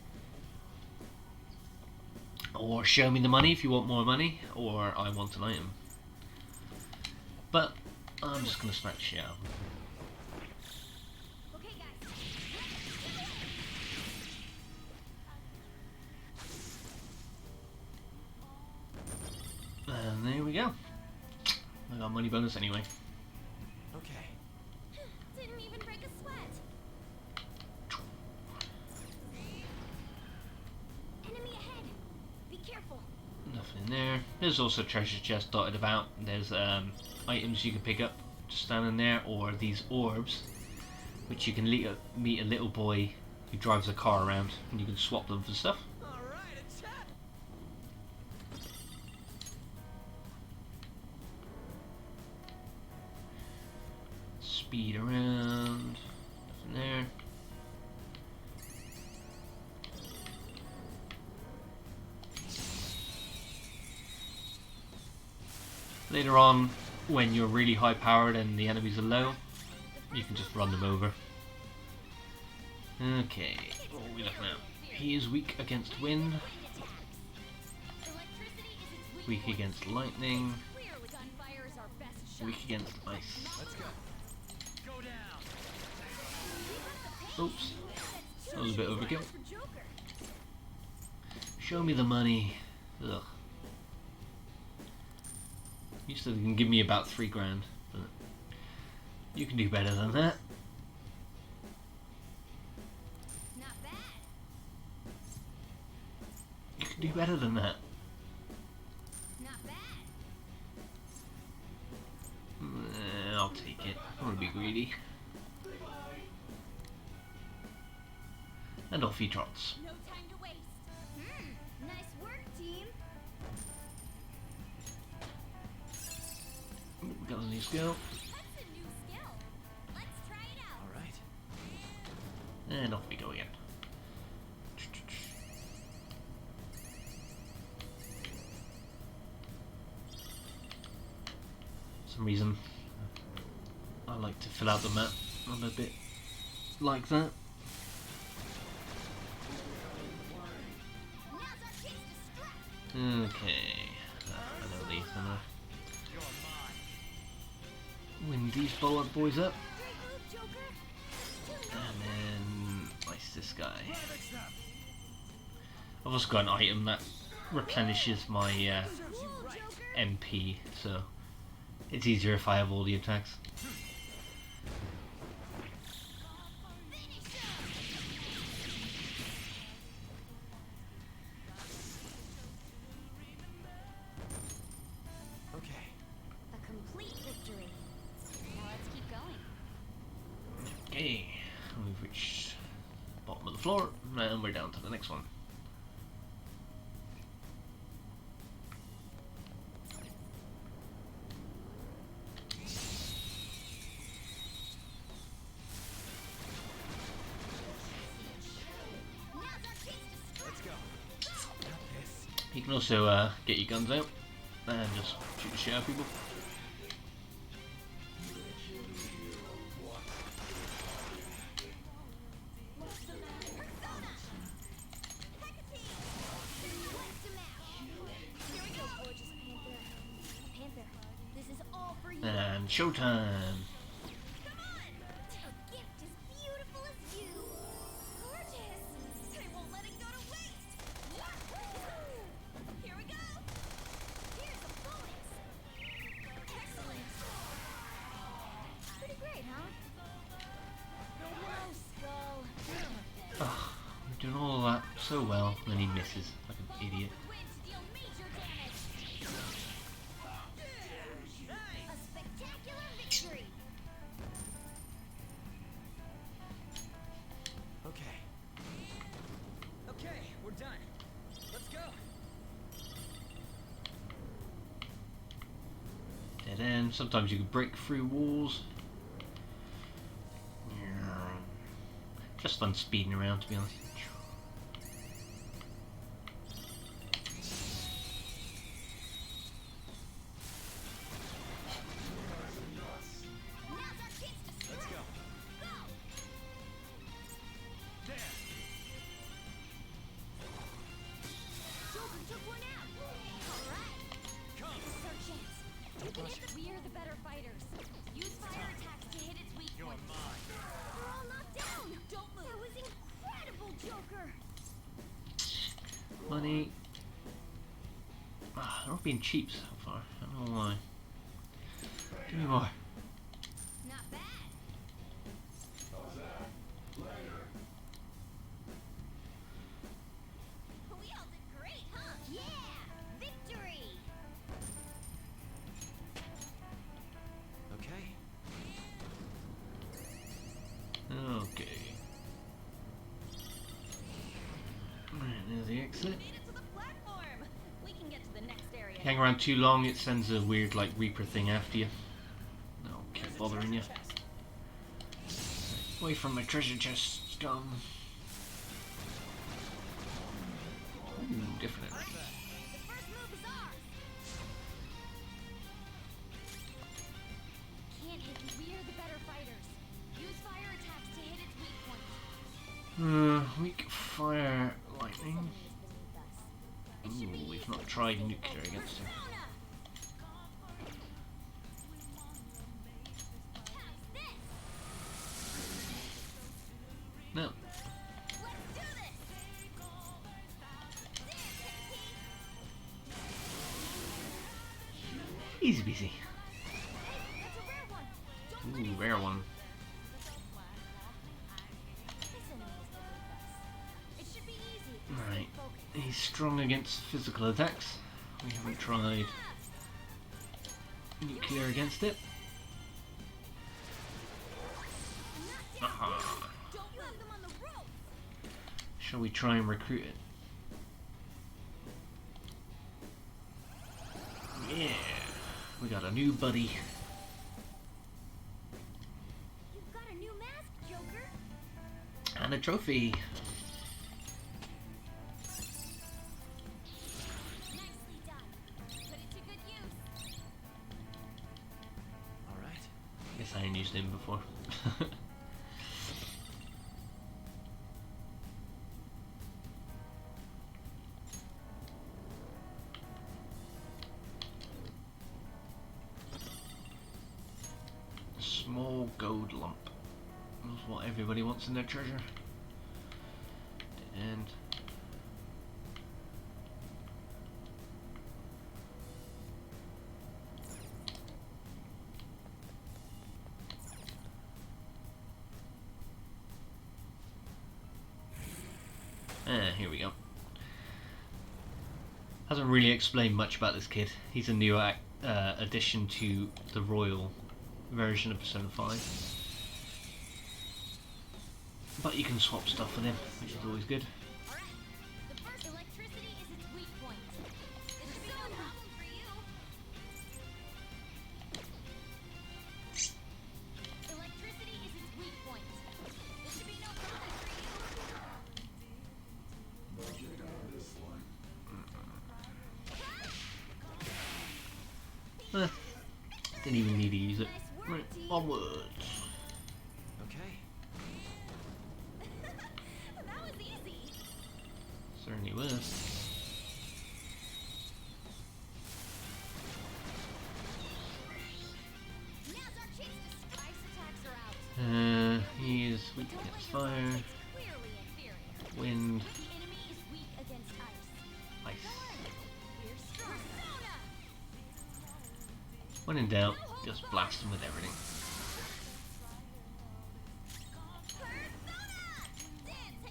Or show me the money if you want more money, or I want an item. But I'm just gonna smack the shit out of them. Okay, guys. And there we go. I got money bonus anyway. Okay. Didn't even break a sweat. Enemy ahead. Be careful. Nothing in there. There's also treasure chests dotted about. There's items you can pick up just standing there, or these orbs, which you can meet a little boy who drives a car around, and you can swap them for stuff. All right, attack. Speed around. Nothing there. Later on, when you're really high powered and the enemies are low, you can just run them over. Okay, what are we looking at? He is weak against wind, Electricity is its weak against lightning, Clearly, gunfire is our best shot. weak against ice. Let's go. Go down. Oops, that was a bit overkill. for Joker. Show me the money. Ugh. You said you can give me about 3 grand, but you can do better than that. Not bad. You can do better than that. Not bad. I'll take it. I want to be greedy. And off he trots. No time to waste. Nice work, team. Got a new skill. That's a new skill. Let's try it out. All right. And off we go again. For some reason, I like to fill out the map. I'm a bit like that. Now's our chance to strike. Okay. I know these, don't I? Wind these bollard boys up. Great move, Joker. And then ice this guy. I've also got an item that replenishes my Cool, Joker. MP, so it's easier if I have all the attacks. Okay. A complete victory. Now let's keep going. Okay, we've reached the bottom of the floor, and we're down to the next one. Now's our chance to strike. Let's go. Got this. You can also get your guns out and just shoot the shit out of people. Here we go, gorgeous Panther. Panther, this is all for you. And showtime! Come on! A gift as beautiful as you. Gorgeous! I won't let it go to waste. Here we go. Here's a bonus. Excellent. Pretty great, huh? Hello, Skull. Ugh, we're doing all that so well, and then he misses like an idiot. Wins deal major damage. A spectacular victory. Okay. Okay, we're done. Let's go. Dead end. Sometimes you can break through walls. Just fun speeding around, to be honest. Now's our chance to Let's strike. go. Go. There. Joker took money. Ah, they're not being cheap so far. I don't know why. Give me more. Not bad. We all did great, huh? Yeah! Victory! Okay. Okay. Alright, there's the exit. Made it to the platform. We can get to the next area. Hang around too long, it sends a weird like Reaper thing after you. No, keep bothering you. Away from my treasure chest, scum. Ooh, different. The first move is ours. Can't hit. We're the better fighters. Use fire attacks to hit its weak points. Weak fire lightning. Enemy is beneath us. It should be Ooh, we've easy not to tried take nuclear over. against him. Persona! How's this? No. Let's do this! Dance, Easy peasy. Hey, that's a rare one. Don't let Ooh, it rare one. This enemy is beneath us. It should be easy if we stay Right. focused. He's strong against physical attacks. We haven't tried nuclear against it. Not down Aha. yet. Don't you have them on the rope? Shall we try and recruit it? Yeah. We got a new buddy. You've got a new mask, Joker. And a trophy. Nicely done. Put it to good use. All right. Guess I ain't used him before. Small gold lump. That's what everybody wants in their treasure. And here we go. Hasn't really explained much about this kid. He's a new addition to the Royal version of Persona 5. But you can swap stuff with him, which is always good. Alright. The first electricity is its weak point. This should be no problem for you. Electricity is its weak point. This should be no problem for you. Didn't even need to use it. Nice work, Right, team. onwards. Okay. That was easy. Certainly was. Now's our chance to ice attacks are out. He is weak Don't let against your fire, opponent be clearly inferior. wind, The enemy is weak against ice. ice. We're strong. Persona! When in doubt, just blast him with everything. Persona! Dance,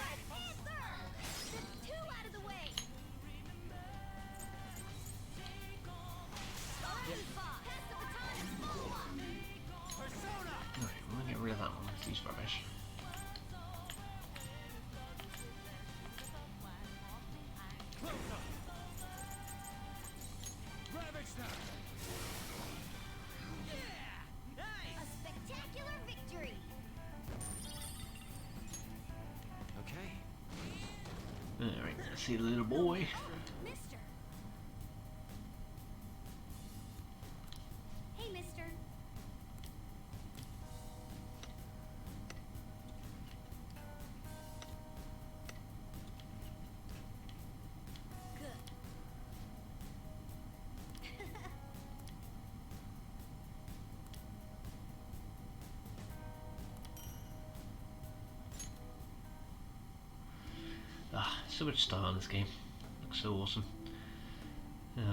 Red Panther! The two out of the way! Alpha! Pass the baton and follow up! Alright, we'll get rid of that one. He's rubbish. Ravage now. A spectacular victory! Okay. Alright, let's see the little boy. Mister! Hey, mister. Good. So much style in this game. Looks so awesome.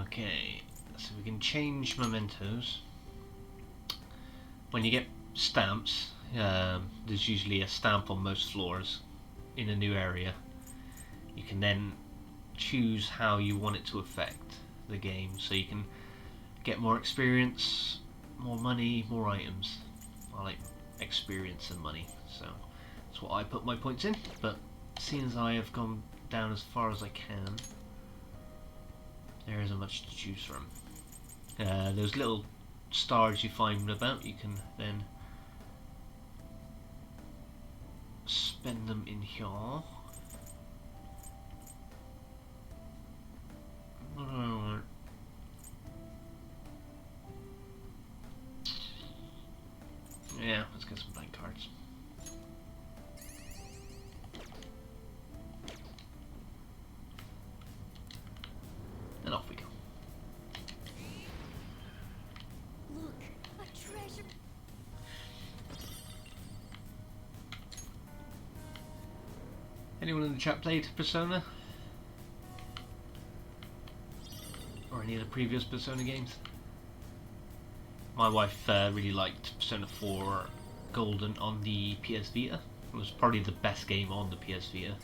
Okay, so we can change mementos. When you get stamps, there's usually a stamp on most floors in a new area. You can then choose how you want it to affect the game, so you can get more experience, more money, more items. I like experience and money, so that's what I put my points in. But seeing as I have gone down as far as I can, there isn't much to choose from. Those little stars you find about, you can then spend them in here. What do I want? Yeah, let's get some blank cards. And off we go. Look, a treasure. Anyone in the chat played Persona? Or any of the previous Persona games? My wife really liked Persona 4 Golden on the PS Vita. It was probably the best game on the PS Vita.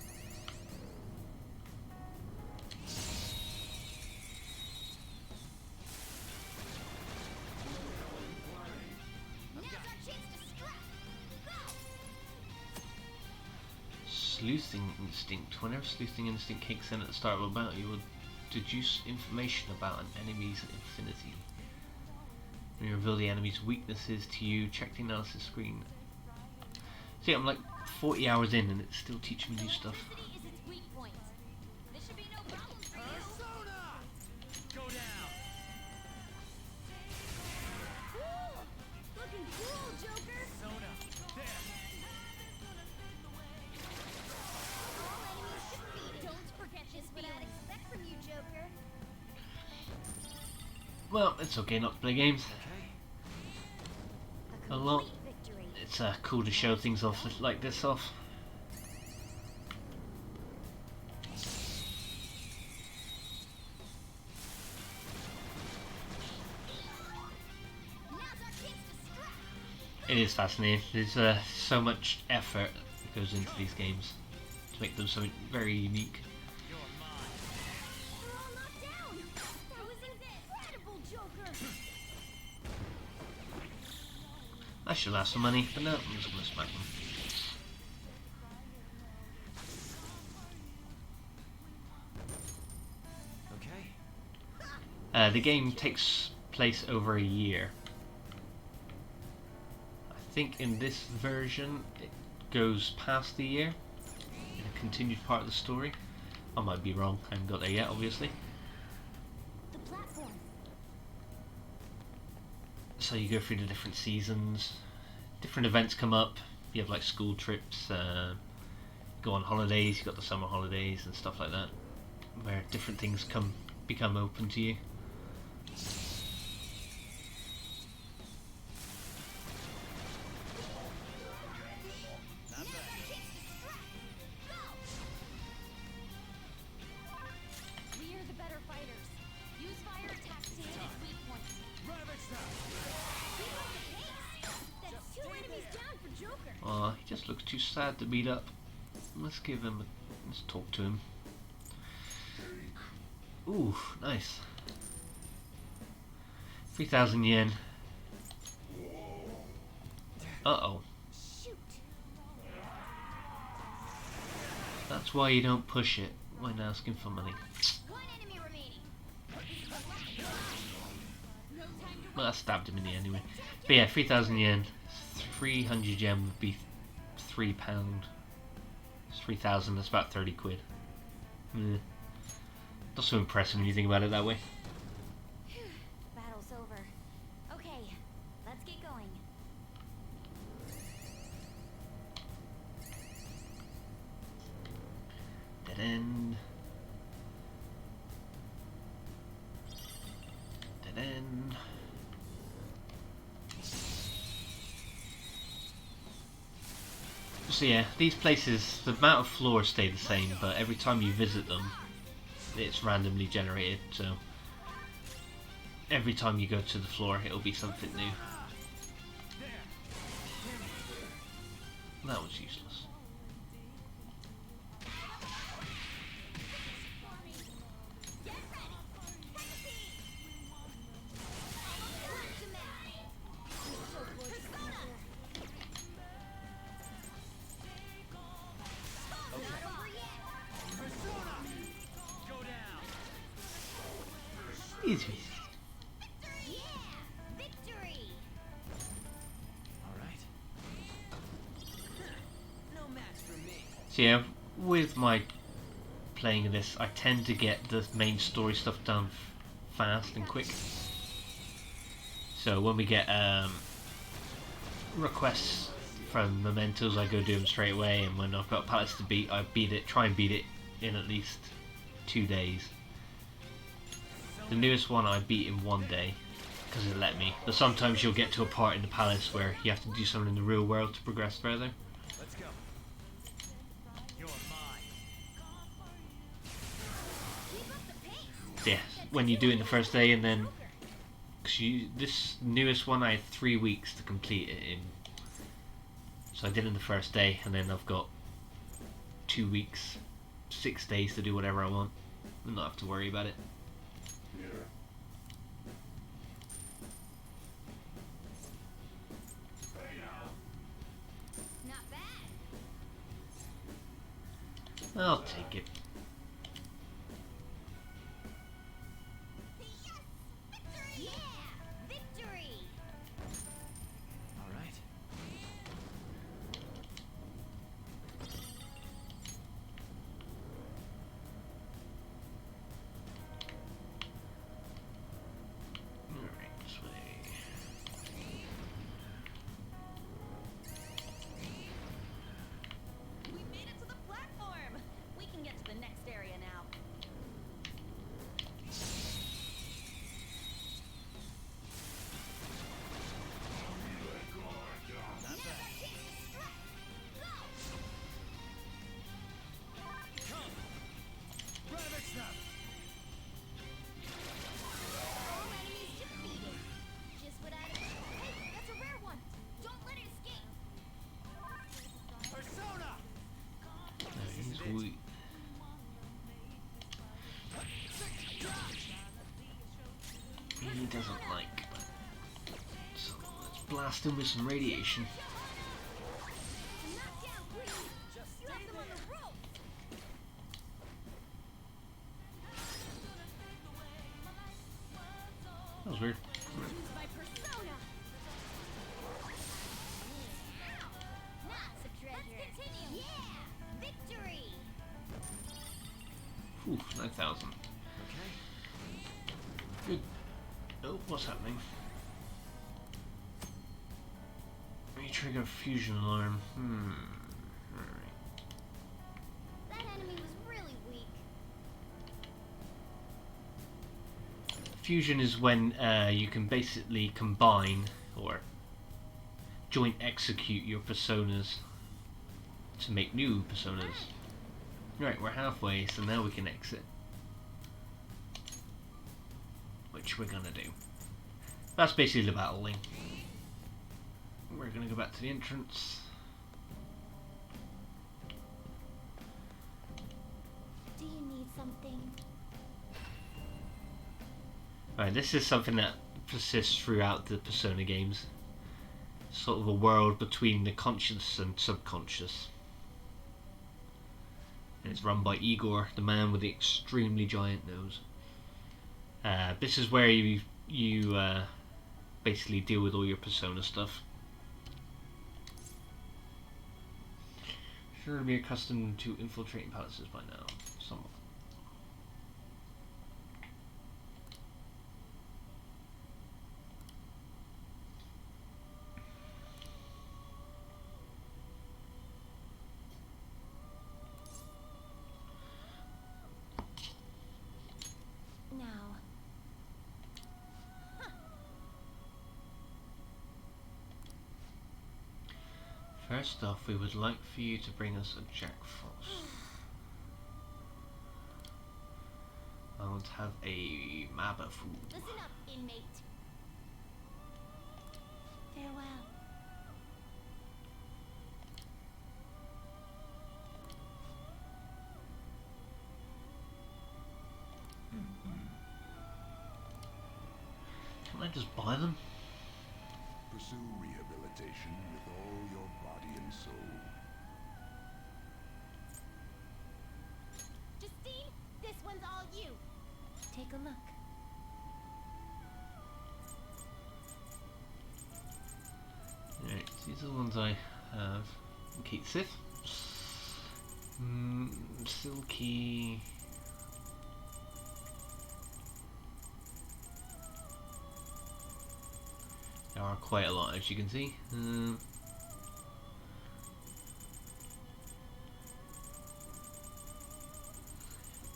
Now's our chance to strike. Go! Sleuthing Instinct. Whenever Sleuthing Instinct kicks in at the start of a battle, you will deduce information about an enemy's affinity. When you reveal the enemy's weaknesses to you, check the analysis screen. See, I'm like 40 hours in and it's still teaching me new stuff. Electricity is its weak point. This should be no problem for you. Persona! Go down! Cool! Looking cool, Joker! Persona! There! All enemies defeated. Don't forget this what I'd expect from you, Joker. Well, it's okay not to play games. A A lot. complete victory. It's cool to show things off like this off. Now's our chance to strike. It is fascinating. There's so much effort that goes into these games to make them something very unique. You're mine! We're all knocked down. That was incredible, Joker. I should have some money, but no, I'm just gonna smack them. Okay. The game takes place over a year. I think in this version it goes past the year in a continued part of the story. I might be wrong, I haven't got there yet obviously. The platform. So you go through the different seasons, different events come up, you have like school trips, go on holidays, you got the summer holidays and stuff like that, where different things become open to you. Not bad. We are the better fighters. Use fire attacks to hit its weak points. Ravage that! Keep up the pace. That's two enemies down for Joker. Aw, he just looks too sad to beat up. Let's let's talk to him. Ooh, nice. 3,000 yen. Uh-oh. Shoot. That's why you don't push it when asking for money. One enemy remaining. No time to Well, I stabbed him in the end anyway. But yeah, 3,000 yen. 300 yen would be £3. It's 3,000, that's about 30 quid. Not so impressive when you think about it that way. The battle's over. Okay, let's get going. Dead end. Dead end. So yeah, these places, the amount of floors stay the same, but every time you visit them, it's randomly generated, so every time you go to the floor, it'll be something new. That was useless. Easy. Victory! Alright. No match for me. So yeah, with my playing of this, I tend to get the main story stuff done fast and quick. So when we get requests from mementos, I go do them straight away, and when I've got palace to beat, I try and beat it in at least 2 days. The newest one I beat in 1 day because it let me, but sometimes you'll get to a part in the palace where you have to do something in the real world to progress further. Let's go. You're mine. Keep up the pace! Yeah, when you do it in the first day, and then cause this newest one I had 3 weeks to complete it in. So I did it in the first day, and then I've got 2 weeks, 6 days to do whatever I want and not have to worry about it. Not bad! I'll take it. Yes! Victory! Yeah! Victory! Alright. Alright, this way. We made it to the platform! We can get to the next area now. Not bad. Come. Ravage them. All enemies defeated. Just what I... Hey, that's a rare one! Don't let it escape! Persona. He's weak. He doesn't like that. So let's blast him with some radiation. Knock down, please! Just You stay left them on there. the rope! That was weird. Use my persona! Lots of treasure! Let's continue! Yeah! Victory! Ooh, 9,000. Okay. Good. Oh, what's happening? Re-trigger fusion alarm. Alright. That enemy was really weak. Fusion is when you can basically combine or joint execute your personas to make new personas. Right, we're halfway, so now we can exit. Which we're gonna do. That's basically the battle link. We're gonna go back to the entrance. Do you need something? Right, this is something that persists throughout the Persona games. Sort of a world between the conscious and subconscious. And it's run by Igor, the man with the extremely giant nose. This is where you basically deal with all your Persona stuff. Sure to be accustomed to infiltrating palaces by now. Somewhat. Now. First off, we would like for you to bring us a Jack Frost. I want to have a Mabafu. Listen up, inmate. Farewell. Can I just buy them? Pursue rehabilitation with all your body and soul. Justine, this one's all you. Take a look. Right, these are the ones I have. Kate Sith. Silky. There are quite a lot, as you can see.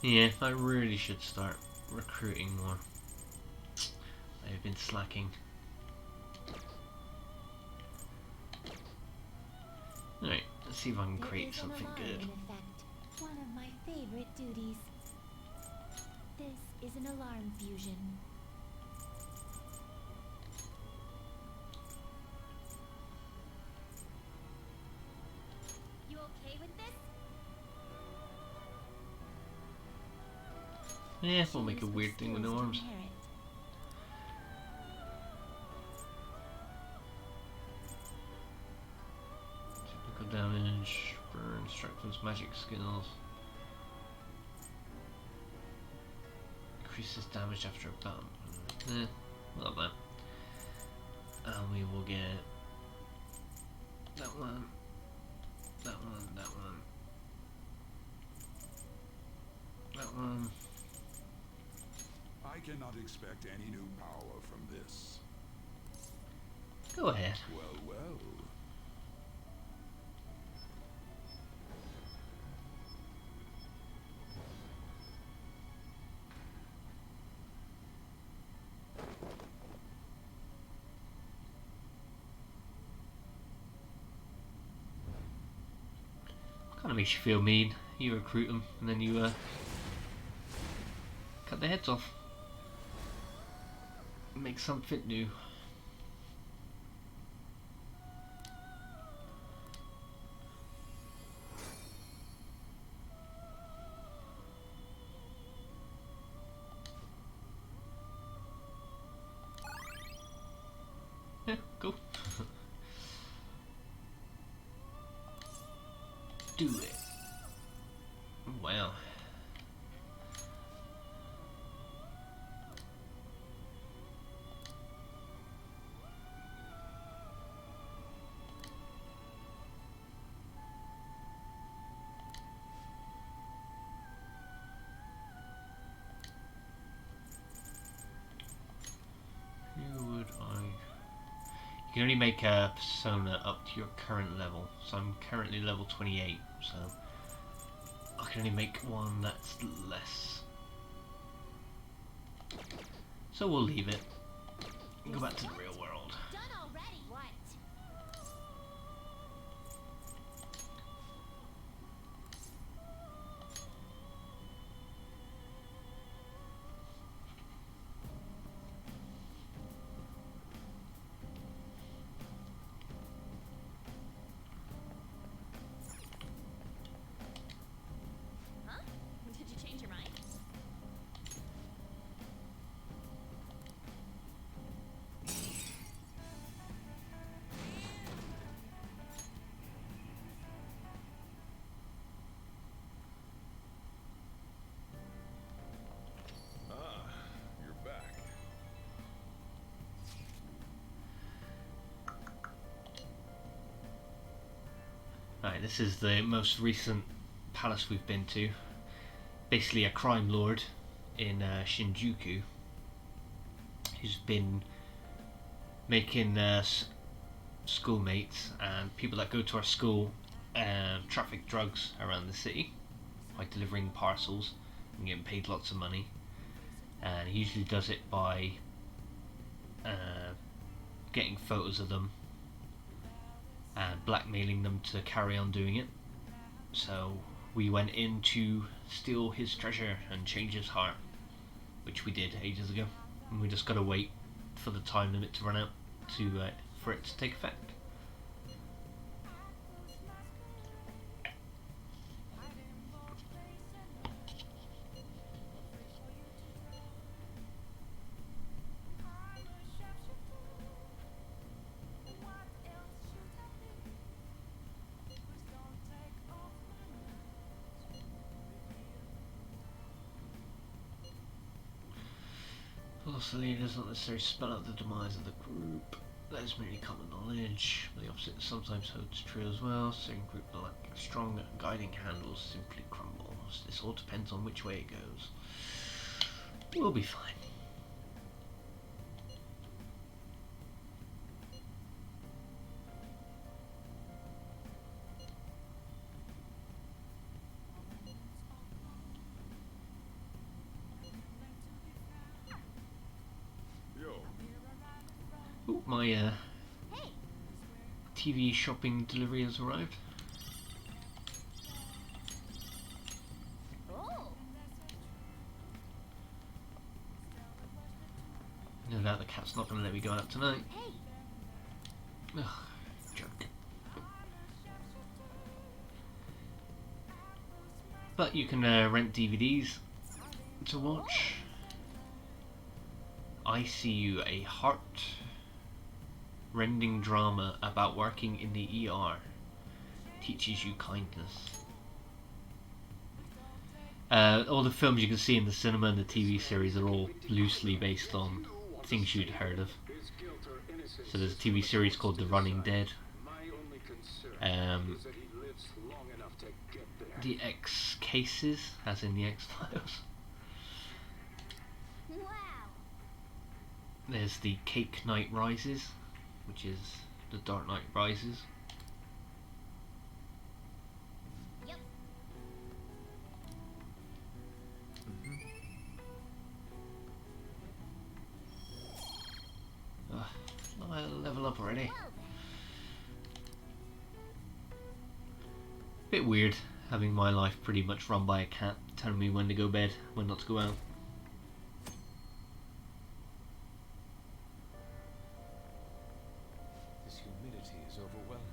Yeah, I really should start recruiting more. I've been slacking. Alright, let's see if I can create something good. In effect, one of my favorite duties. This is an alarm fusion. You okay with this? Yeah, we'll make a weird thing with no arms. Typical damage, burn, strengthens magic skills. Increases damage after a battle. Not bad. And we will get that one, that one, that one, that one. I cannot expect any new power from this. Go ahead. Well, well. Kind of makes you feel mean. You recruit them and then you cut their heads off. Make something new. Yeah, cool. Do it. Wow. Who would I? You can only make a persona up to your current level. So I'm currently level 28, so I can only make one that's less. So we'll leave it. Go back to the real world. Done already. What? Huh? Did you change your mind? Ah, you're back. Right, this is the most recent palace we've been to. Basically a crime lord in Shinjuku who's been making schoolmates and people that go to our school traffic drugs around the city by delivering parcels and getting paid lots of money. And he usually does it by getting photos of them and blackmailing them to carry on doing it. So we went in to steal his treasure and change his heart, which we did ages ago, and we just gotta wait for the time limit to run out to for it to take effect. Loss of the leader does not necessarily spell out the demise of the group. That is merely common knowledge. But the opposite sometimes holds true as well. Certain group like strong guiding handles simply crumbles. This all depends on which way it goes. We'll be fine. Ooh, my TV shopping delivery has arrived. Oh, No doubt the cat's not going to let me go out tonight. hey. Ugh, joke. But you can rent DVDs to watch. I See You, a heart-rending drama about working in the ER, teaches you kindness. All the films you can see in the cinema and the TV series are all loosely based on things you'd heard of. So there's a TV series called The Running Dead. The X Cases, as in the X-Files. Wow. There's the Cake Knight Rises, which is the Dark Knight Rises. Yep. I'll level up already. Well then. Bit weird having my life pretty much run by a cat telling me when to go to bed, when not to go out. This humidity is overwhelming.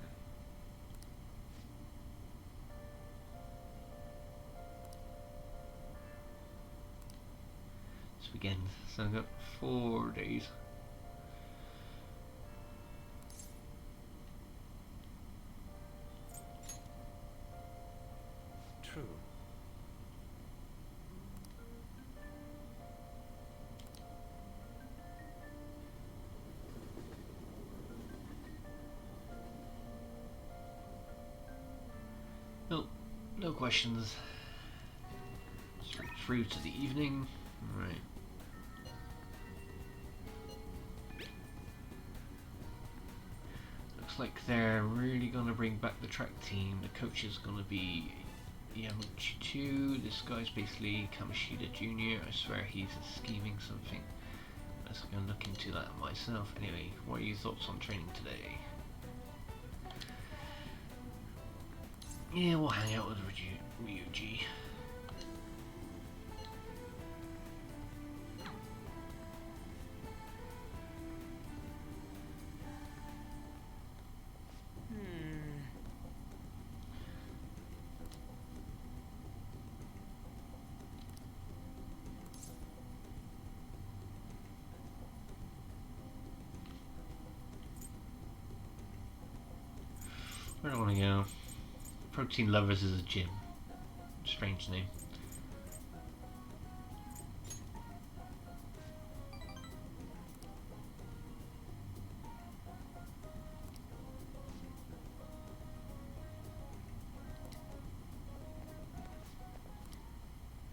This weekend, so I've got 4 days. True. Well, no questions. Straight through to the evening. Right. Looks like they're really gonna bring back the track team. The coach is gonna be Yamuchi 2. This guy's basically Kamoshida Jr. I swear he's scheming something. Let's go look into that myself. Anyway, what are your thoughts on training today? Yeah, we'll hang out with Ryuji. Where do I want to go? Protein Lovers is a gym. Strange name.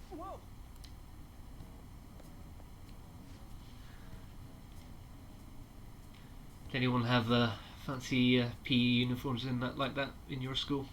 Whoa! Did anyone have fancy PE uniforms in that like that in your school?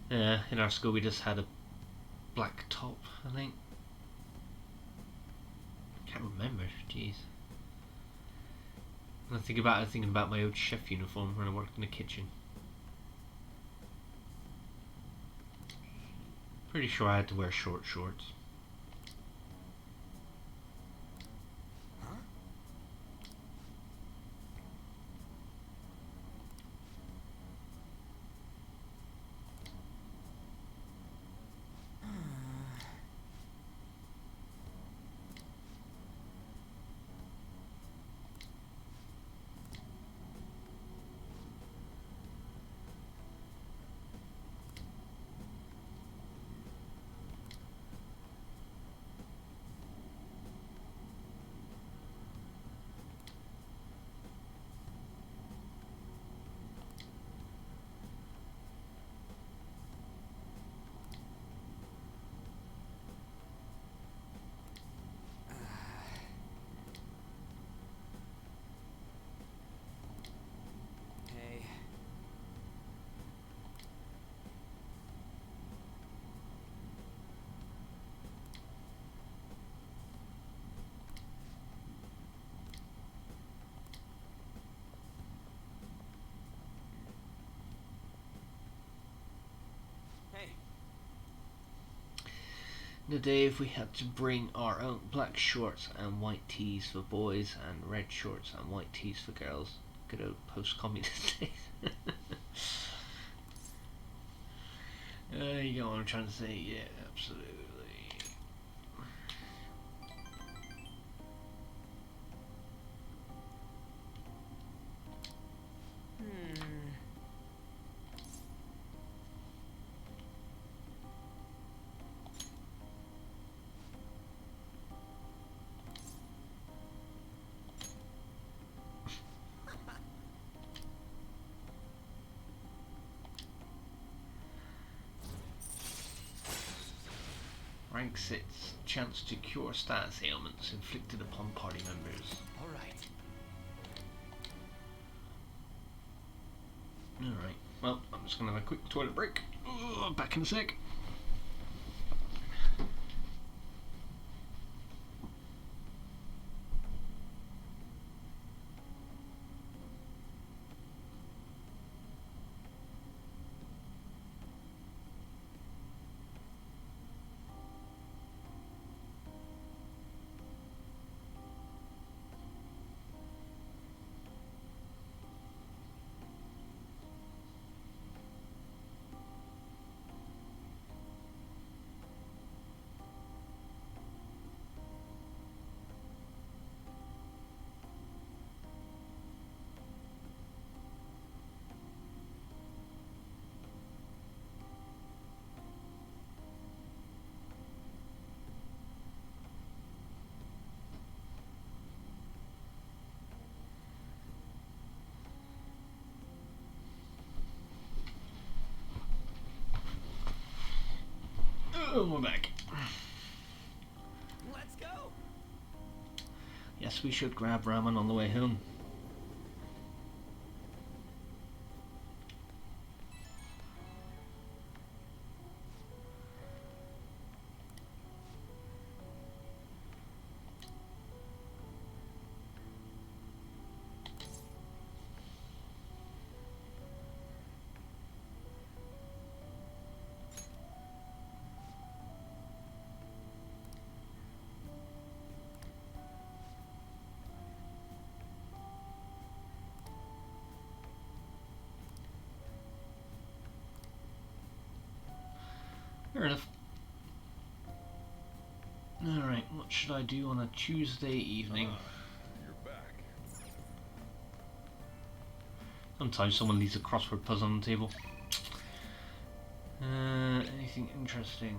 Yeah, in our school we just had a black top, I think. Can't remember, jeez. When I think about it, I'm thinking about my old chef uniform when I worked in the kitchen. Pretty sure I had to wear short shorts. Hey. Hey. The day if we had to bring our own black shorts and white tees for boys and red shorts and white tees for girls. Good old post-communist days. You know what I'm trying to say? Yeah, absolutely. Rank 6. Chance to cure status ailments inflicted upon party members. All right. Alright, well, I'm just going to have a quick toilet break. Back in a sec. We're back. Let's go. Yes, we should grab ramen on the way home. Fair enough. Alright, what should I do on a Tuesday evening? You're back. Sometimes someone leaves a crossword puzzle on the table. Anything interesting?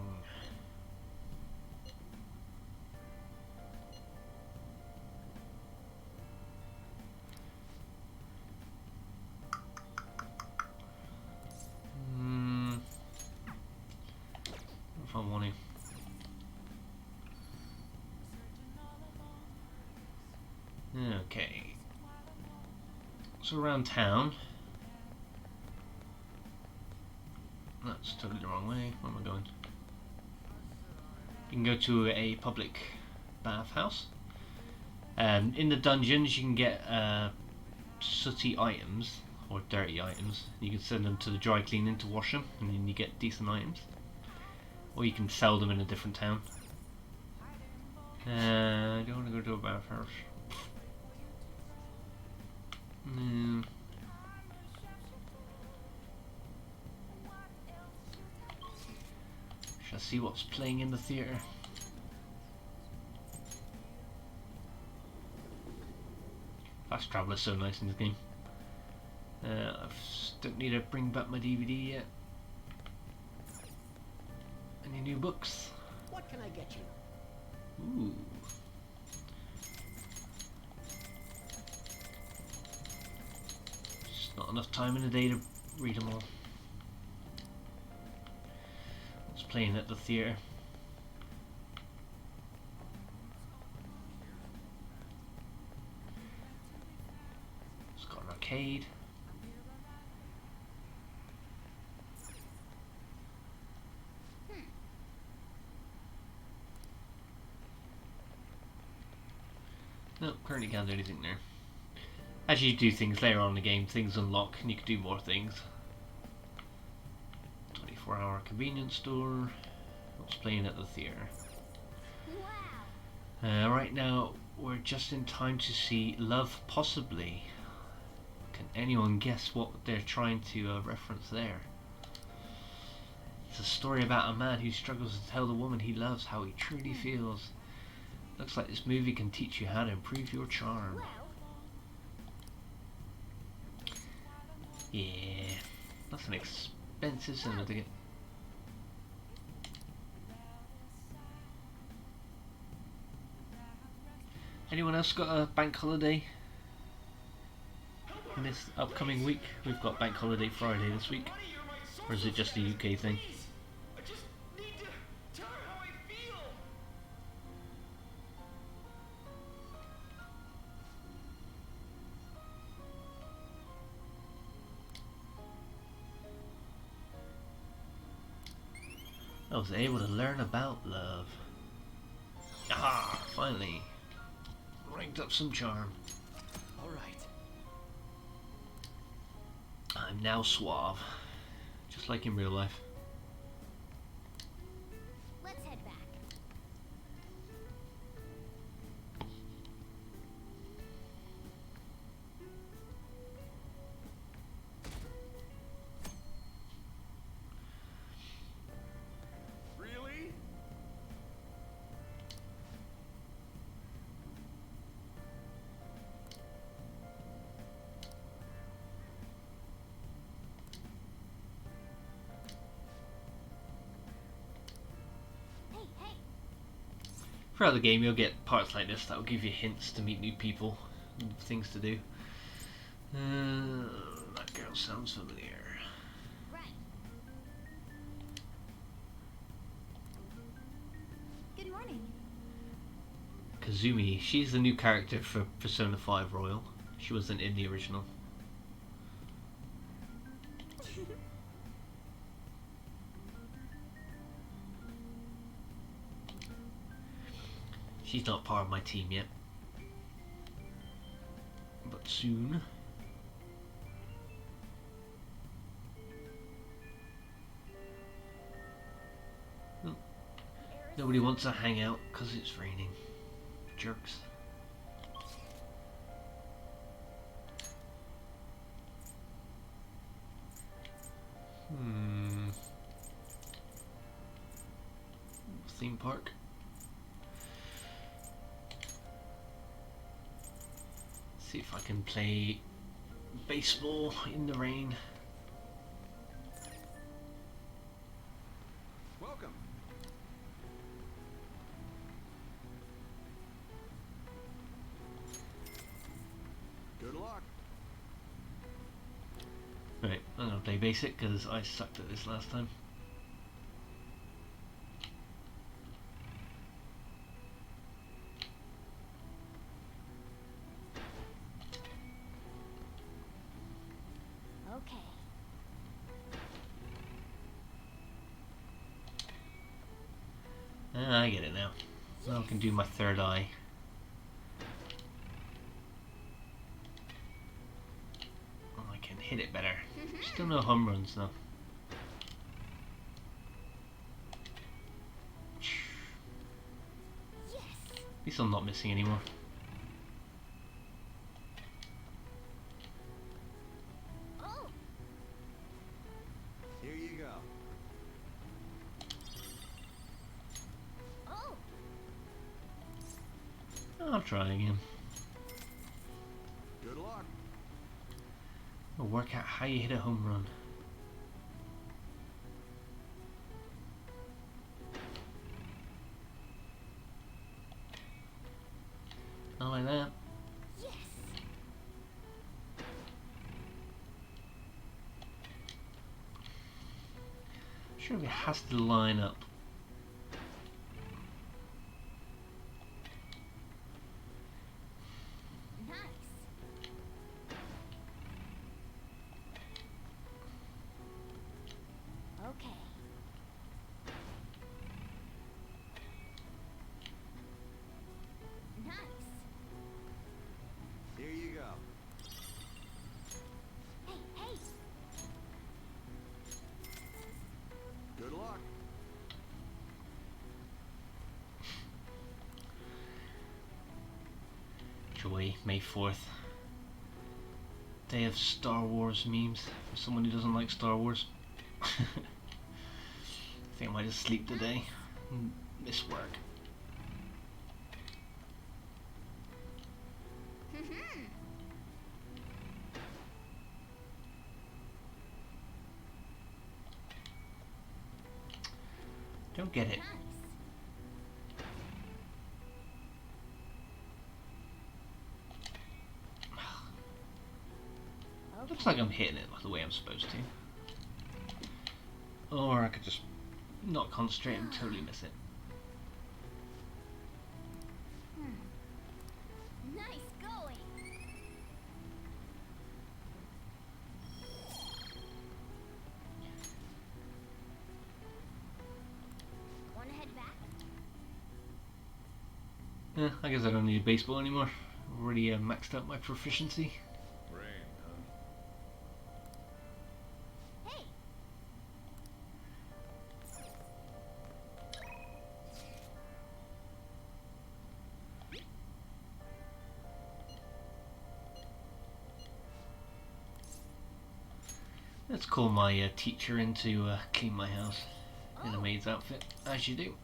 If I want to. Okay. So around town. No, That's totally the wrong way. Where am I going? You can go to a public bathhouse. In the dungeons you can get sooty items or dirty items. You can send them to the dry cleaning to wash them, and then you get decent items. Or you can sell them in a different town. I don't want to go to a bathhouse. No. Shall see what's playing in the theatre. Fast travel is so nice in this game. I don't need to bring back my DVD yet. Any new books? What can I get you? Ooh. Just not enough time in the day to read them all. What's playing at the theatre? It's got an arcade. No, currently can't do anything there. As you do things later on in the game, things unlock and you can do more things. 24-hour convenience store. What's playing at the theatre? Wow. Right now, we're just in time to see Love Possibly. Can anyone guess what they're trying to reference there? It's a story about a man who struggles to tell the woman he loves how he truly feels. Looks like this movie can teach you how to improve your charm. Well, Yeah, that's an expensive cinema ticket. Anyone else got a bank holiday in this upcoming week? We've got Bank Holiday Friday this week. Or is it just a UK thing? I just need to tell her how I feel. I was able to learn about love. Ah, finally. Ranked up some charm. All right. I'm now suave. Just like in real life. let's head back. Really? Hey, hey. Throughout the game you'll get parts like this that will give you hints to meet new people and things to do. That girl sounds familiar. Right. Good morning. Kazumi, she's the new character for Persona 5 Royal. She wasn't in the original. She's not part of my team yet. But soon. Oh, nobody wants to hang out because it's raining. Jerks. Theme park. See if I can play baseball in the rain. Welcome. Good luck. Right, I'm gonna play basic because I sucked at this last time. Okay. I get it now. Now I can do my third eye. Oh, I can hit it better. Still no home runs though. Yes. At least I'm not missing anymore. Oh, Here you go. oh. I'll try again. Good luck. I'll work out how you hit a home run. Not like that. Yes. Surely it has to line up. Nice. Okay. Nice. Here you go. Hey, hey. Good luck. Joy, May 4th. Day of Star Wars memes for someone who doesn't like Star Wars. I think I might just sleep today and miss work. Mhm. Don't get it. Nice. Looks like I'm hitting it the way I'm supposed to. Or I could just not concentrate and totally miss it. Nice going. Want to head back? I guess I don't need baseball anymore. I've already maxed out my proficiency. Rain, huh? Hey. Let's call my teacher in to clean my house in a maid's outfit, as you do.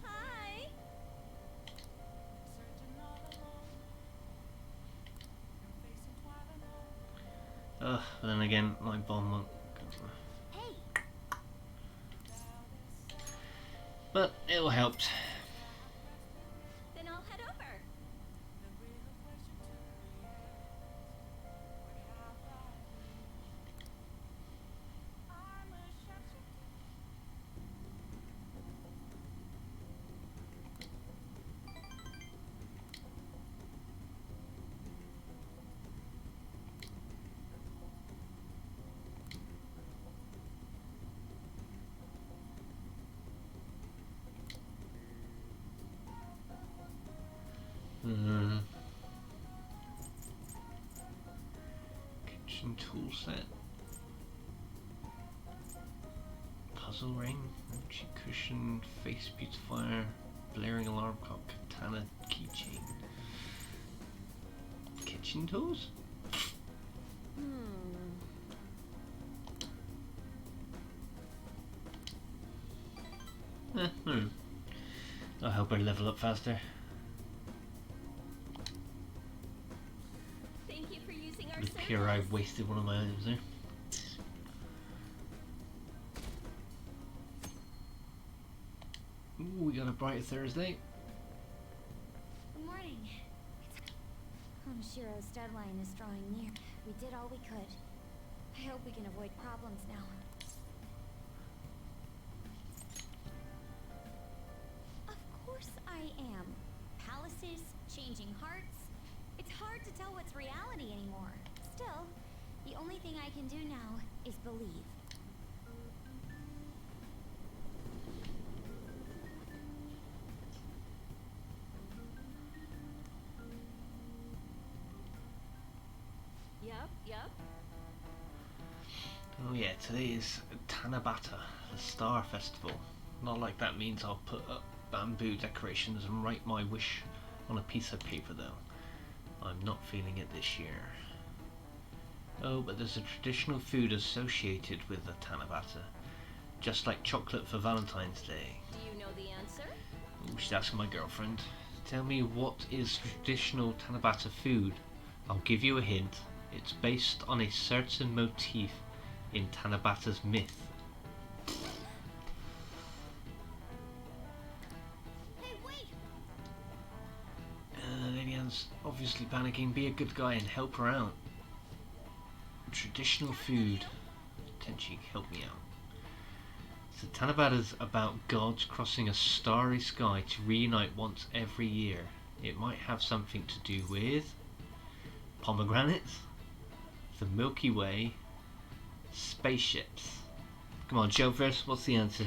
Hi. But then again, my bomb won't go. Hey. But it'll help. Then I'll head over. Kitchen tool set. Puzzle ring, cheek cushion, face beautifier, blaring alarm clock, katana keychain. Kitchen tools? I'll help her level up faster. Thank you for using our It would appear I've wasted one of my items there. Ooh, we got a bright Thursday. Good morning. Shiro's deadline is drawing near. We did all we could. I hope we can avoid problems now. Of course I am. Palaces, changing hearts. It's hard to tell what's reality anymore. Still, the only thing I can do now is believe. Yep. Oh yeah, today is Tanabata, the Star Festival. Not like that means I'll put up bamboo decorations and write my wish on a piece of paper though. I'm not feeling it this year. Oh, but there's a traditional food associated with the Tanabata, just like chocolate for Valentine's Day. Do you know the answer? We should ask my girlfriend. Tell me, what is traditional Tanabata food? I'll give you a hint. It's based on a certain motif in Tanabata's myth. Hey, wait! Lady Anne's obviously panicking. Be a good guy and help her out. Traditional food. Tenchi, help me out. So Tanabata's about gods crossing a starry sky to reunite once every year. It might have something to do with pomegranates, the Milky Way, spaceships. Come on, Joe first, what's the answer?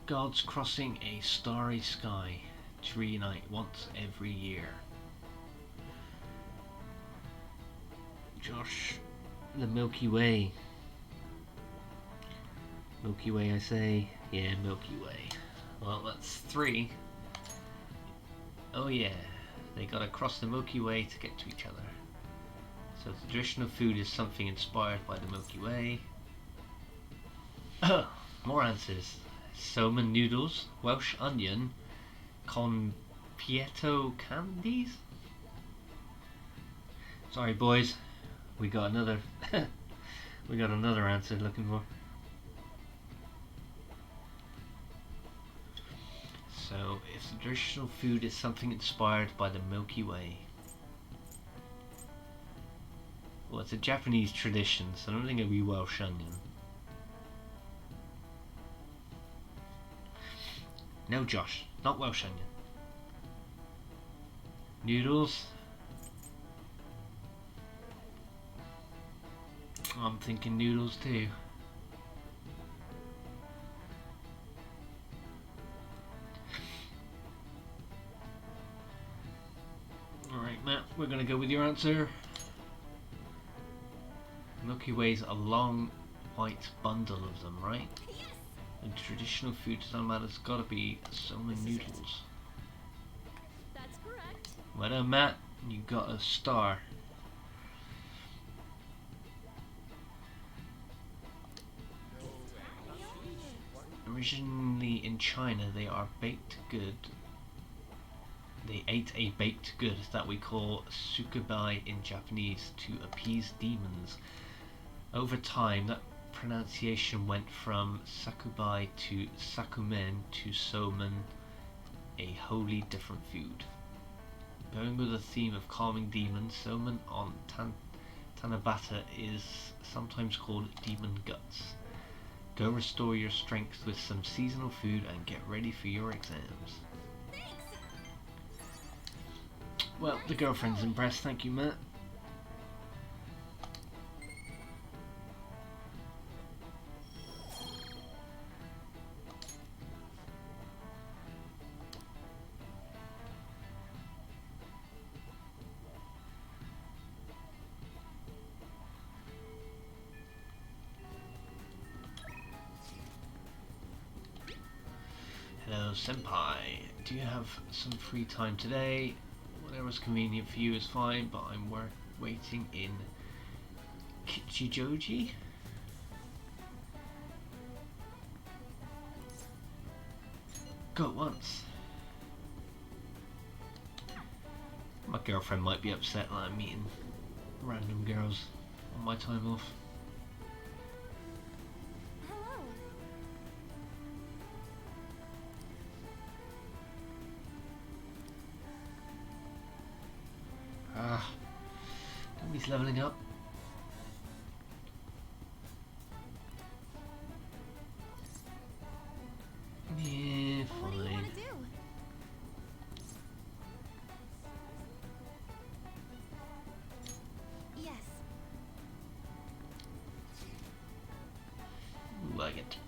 Gods crossing a starry sky to reunite once every year. Josh, the Milky Way. Milky Way, I say. Yeah, Milky Way. Well, that's 3. Oh yeah, they gotta cross the Milky Way to get to each other. So traditional food is something inspired by the Milky Way. More answers. Somen noodles, Welsh onion, conpieto candies. Sorry boys, we got another answer looking for. So if the traditional food is something inspired by the Milky Way. Well, it's a Japanese tradition, so I don't think it'll be Welsh onion. No, Josh, not Welsh onion. Noodles. I'm thinking noodles too. Alright, Matt, we're gonna go with your answer. Milky Way's a long white bundle of them, right? Yes! And traditional food to Tanabata has gotta be somen noodles. That's correct. Well done, Matt. You got a star. Originally in China, they are baked good. They ate a baked good that we call sukubai in Japanese to appease demons. Over time, that pronunciation went from sakubai to sakumen to somen, a wholly different food. Going with the theme of calming demons, somen on Tanabata is sometimes called demon guts. Go restore your strength with some seasonal food and get ready for your exams. Thanks! Well, the girlfriend's impressed, thank you, Matt. Hello, Senpai. Do you have some free time today? Whatever's convenient for you is fine, but I'm waiting in Kichijoji. Go at once. My girlfriend might be upset that I'm meeting random girls on my time off. Hello. Ah, he's leveling up. Yeah, What do you fine. want to do? Yes.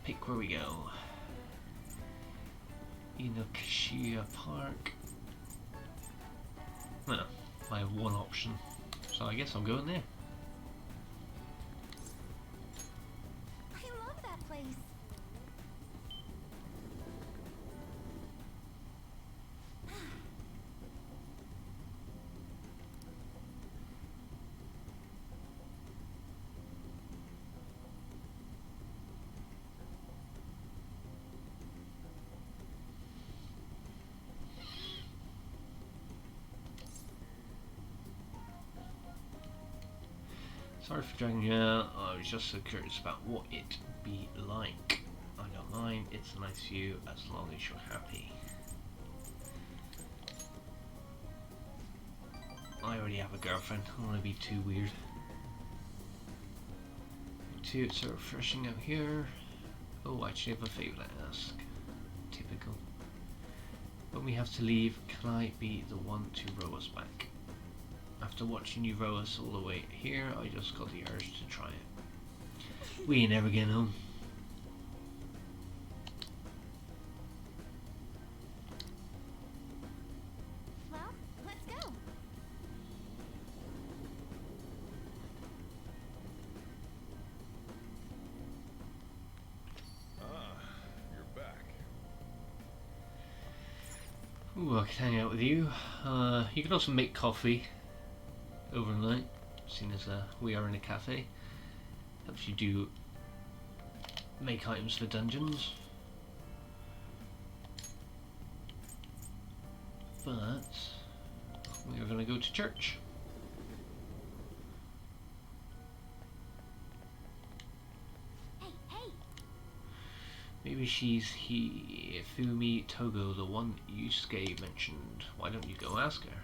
pick where we go. Inokashia Park. Well, I have one option, so I guess I'm going there. I love that place. Sorry for dragging you out. I was just so curious about what it'd be like. I don't mind. It's a nice view as long as you're happy. I already have a girlfriend. I don't want to be too weird. Too, it's so refreshing out here. Oh, I actually have a favour to ask. Typical. When we have to leave, can I be the one to row us back? After watching you row us all the way here, I just got the urge to try it. We ain't never getting home. Well, let's go. Ah, you're back. Ooh, I can hang out with you. You can also make coffee overnight, seeing as we are in a cafe. Helps you do make items for dungeons. But we are going to go to church. Hey, hey. Maybe she's Hifumi Togo, the one Yusuke mentioned. Why don't you go ask her?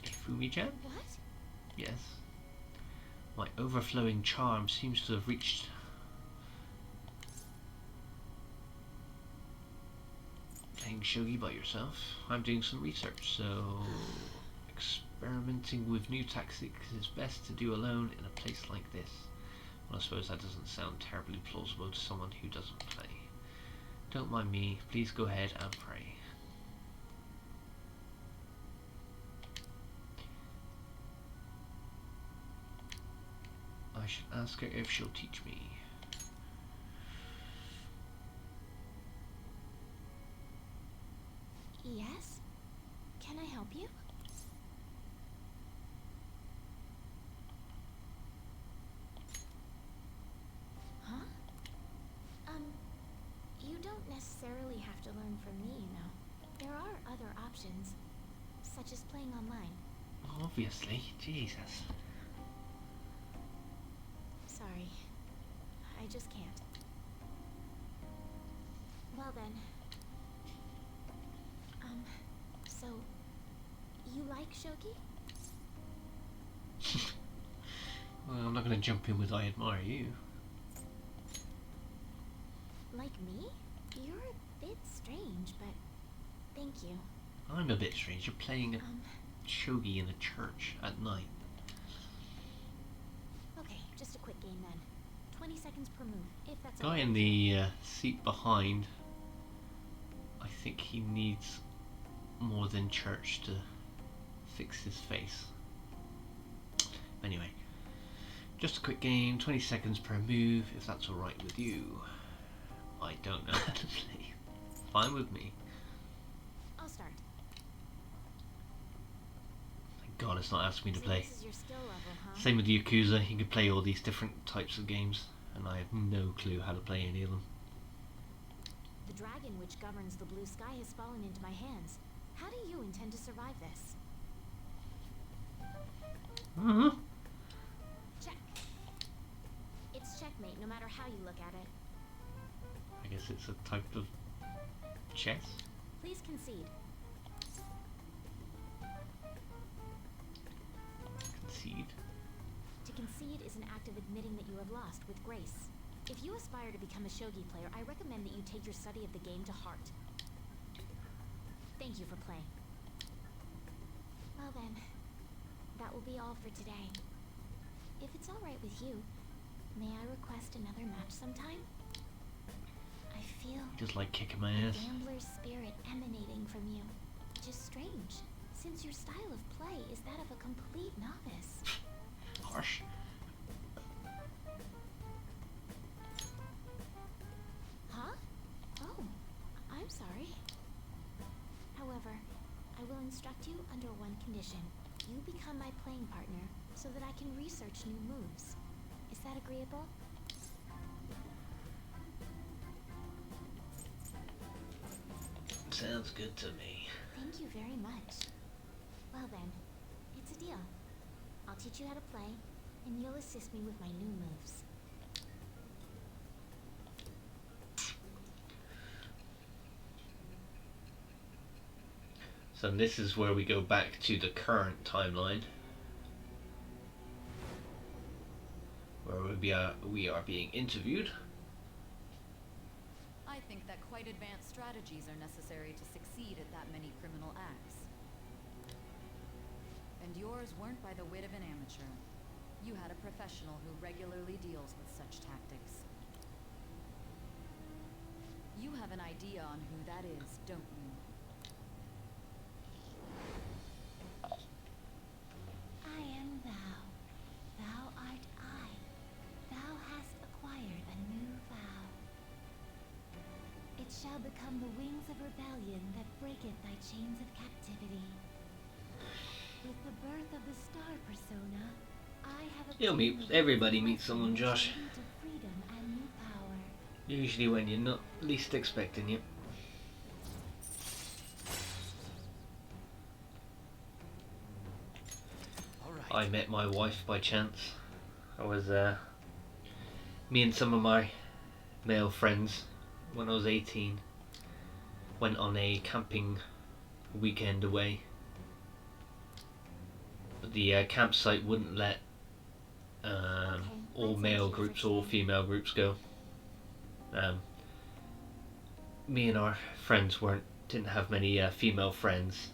Hifumi-chan? What? Yes. My overflowing charm seems to have reached... Playing shogi by yourself? I'm doing some research, so... Experimenting with new tactics is best to do alone in a place like this. Well, I suppose that doesn't sound terribly plausible to someone who doesn't play. Don't mind me, please go ahead and pray. I should ask her if she'll teach me. Yes? Can I help you? Huh? You don't necessarily have to learn from me, you know. There are other options, such as playing online. Obviously, Jesus. Sorry. I just can't. Well then. So... You like shogi? Well, I'm not going to jump in with I admire you. Like me? You're a bit strange, but... Thank you. I'm a bit strange. You're playing Um, shogi in a church at night. okay, just a quick game then. 20 seconds per move, if that's Guy okay. in the seat behind, I think he needs more than church to fix his face. Anyway, just a quick game, 20 seconds per move, if that's alright with you. I don't know how to play. Fine with me. I'll start. Thank God it's not asking me to So play. this is your skill level, huh? Same with Yakuza, you can play all these different types of games, and I have no clue how to play any of them. The dragon which governs the blue sky has fallen into my hands. How do you intend to survive this? Check. It's checkmate, no matter how you look at it. I guess it's a type of chess? Please concede. Concede. To concede is an act of admitting that you have lost with grace. If you aspire to become a shogi player, I recommend that you take your study of the game to heart. Thank you for playing. Well then, that will be all for today. If it's alright with you, May I request another match sometime? I feel Just like kicking my a ass. gambler's spirit emanating from you, which is strange, since your style of play is that of a complete novice. Harsh. Huh? Oh, I'm sorry. However, I will instruct you under one condition. You become my playing partner so that I can research new moves. Is that agreeable? Sounds good to me. Thank you very much. Well then, it's a deal. I'll teach you how to play, and you'll assist me with my new moves. So this is where we go back to the current timeline, where we are being interviewed. I think that quite advanced strategies are necessary to succeed at that many criminal acts. And yours weren't by the wit of an amateur. You had a professional who regularly deals with such tactics. You have an idea on who that is, don't you? I am thou. Thou art I. Thou hast acquired a new vow. It shall become the wings of rebellion that breaketh thy chains of captivity. With the birth of the star persona, I have You'll meet obtained the everybody blessing meets someone, Josh. to freedom and new power. Usually when you're not least expecting it. All right. I met my wife by chance. I was me and some of my male friends when I was 18 went on a camping weekend away. But the campsite wouldn't let all male groups or female groups go. Me and our friends didn't have many female friends,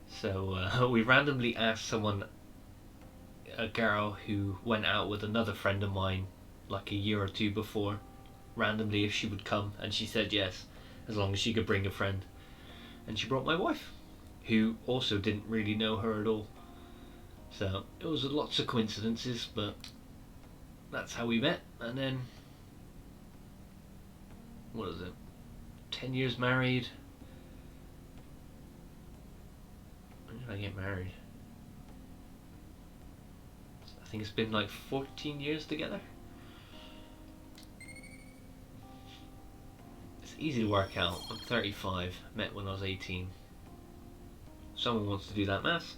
so we randomly asked a girl who went out with another friend of mine like a year or two before, randomly if she would come, and she said yes, as long as she could bring a friend. And she brought my wife, who also didn't really know her at all. So it was lots of coincidences, but that's how we met. And then, what is it, 10 years married. When did I get married? I think it's been like 14 years together. It's easy to work out. I'm 35, met when I was 18. Someone wants to do that math.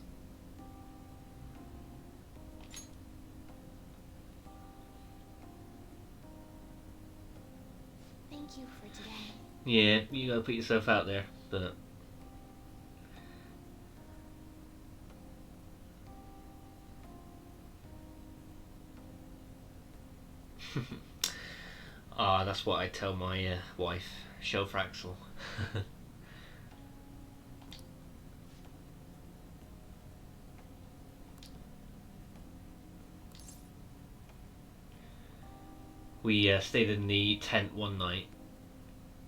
Thank you for today. Yeah, you gotta put yourself out there, but that's what I tell my wife, Show Fraxel. We stayed in the tent one night,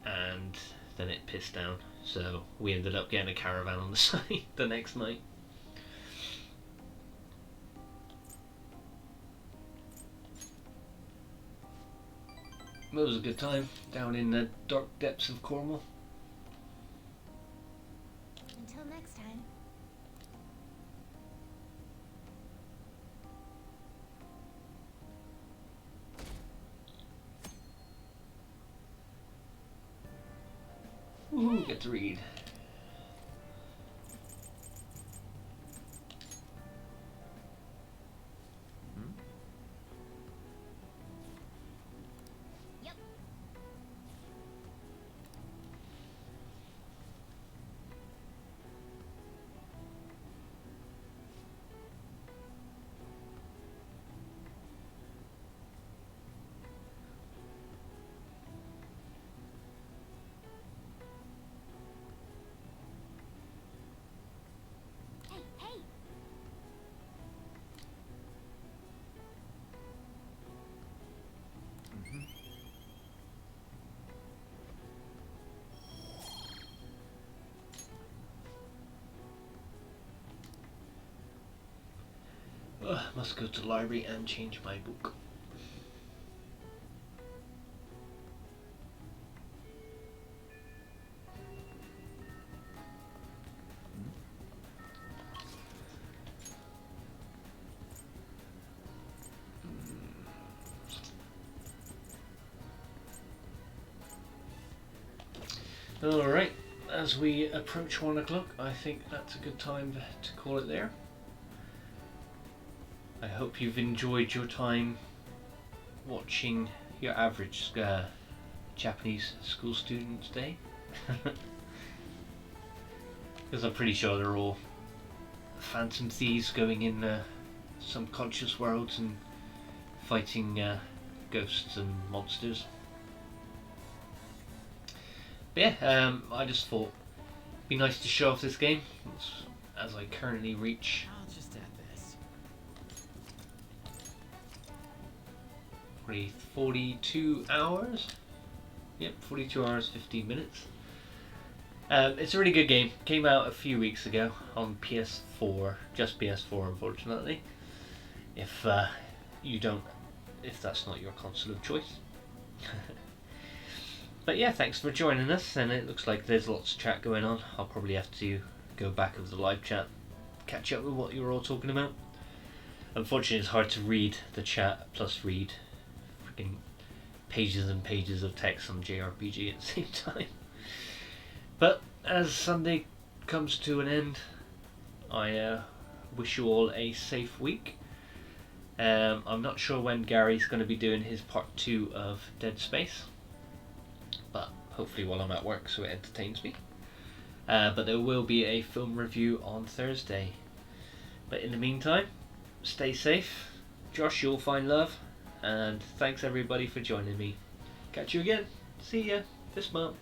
and then it pissed down, so we ended up getting a caravan on the site the next night. It was a good time down in the dark depths of Cornwall. Until next time. Woohoo, get to read. Yep. Must go to the library and change my book. Alright, as we approach 1 o'clock, I think that's a good time to call it there. I hope you've enjoyed your time watching your average Japanese school student's day. Because I'm pretty sure they're all phantom thieves going in subconscious worlds and fighting ghosts and monsters. But yeah, I just thought it'd be nice to show off this game as I currently reach I'll just add this. probably 42 hours. Yep, 42 hours, 15 minutes. It's a really good game. Came out a few weeks ago on PS4, just PS4 unfortunately. If that's not your console of choice. But yeah, thanks for joining us, and it looks like there's lots of chat going on. I'll probably have to go back over the live chat, catch up with what you were all talking about. Unfortunately, it's hard to read the chat plus read freaking pages and pages of text on JRPG at the same time. But as Sunday comes to an end, I wish you all a safe week. I'm not sure when Gary's going to be doing his part 2 of Dead Space, but hopefully while I'm at work so it entertains me. But there will be a film review on Thursday. But in the meantime, stay safe. Josh, you'll find love. And thanks everybody for joining me. Catch you again. See ya. Fist bump.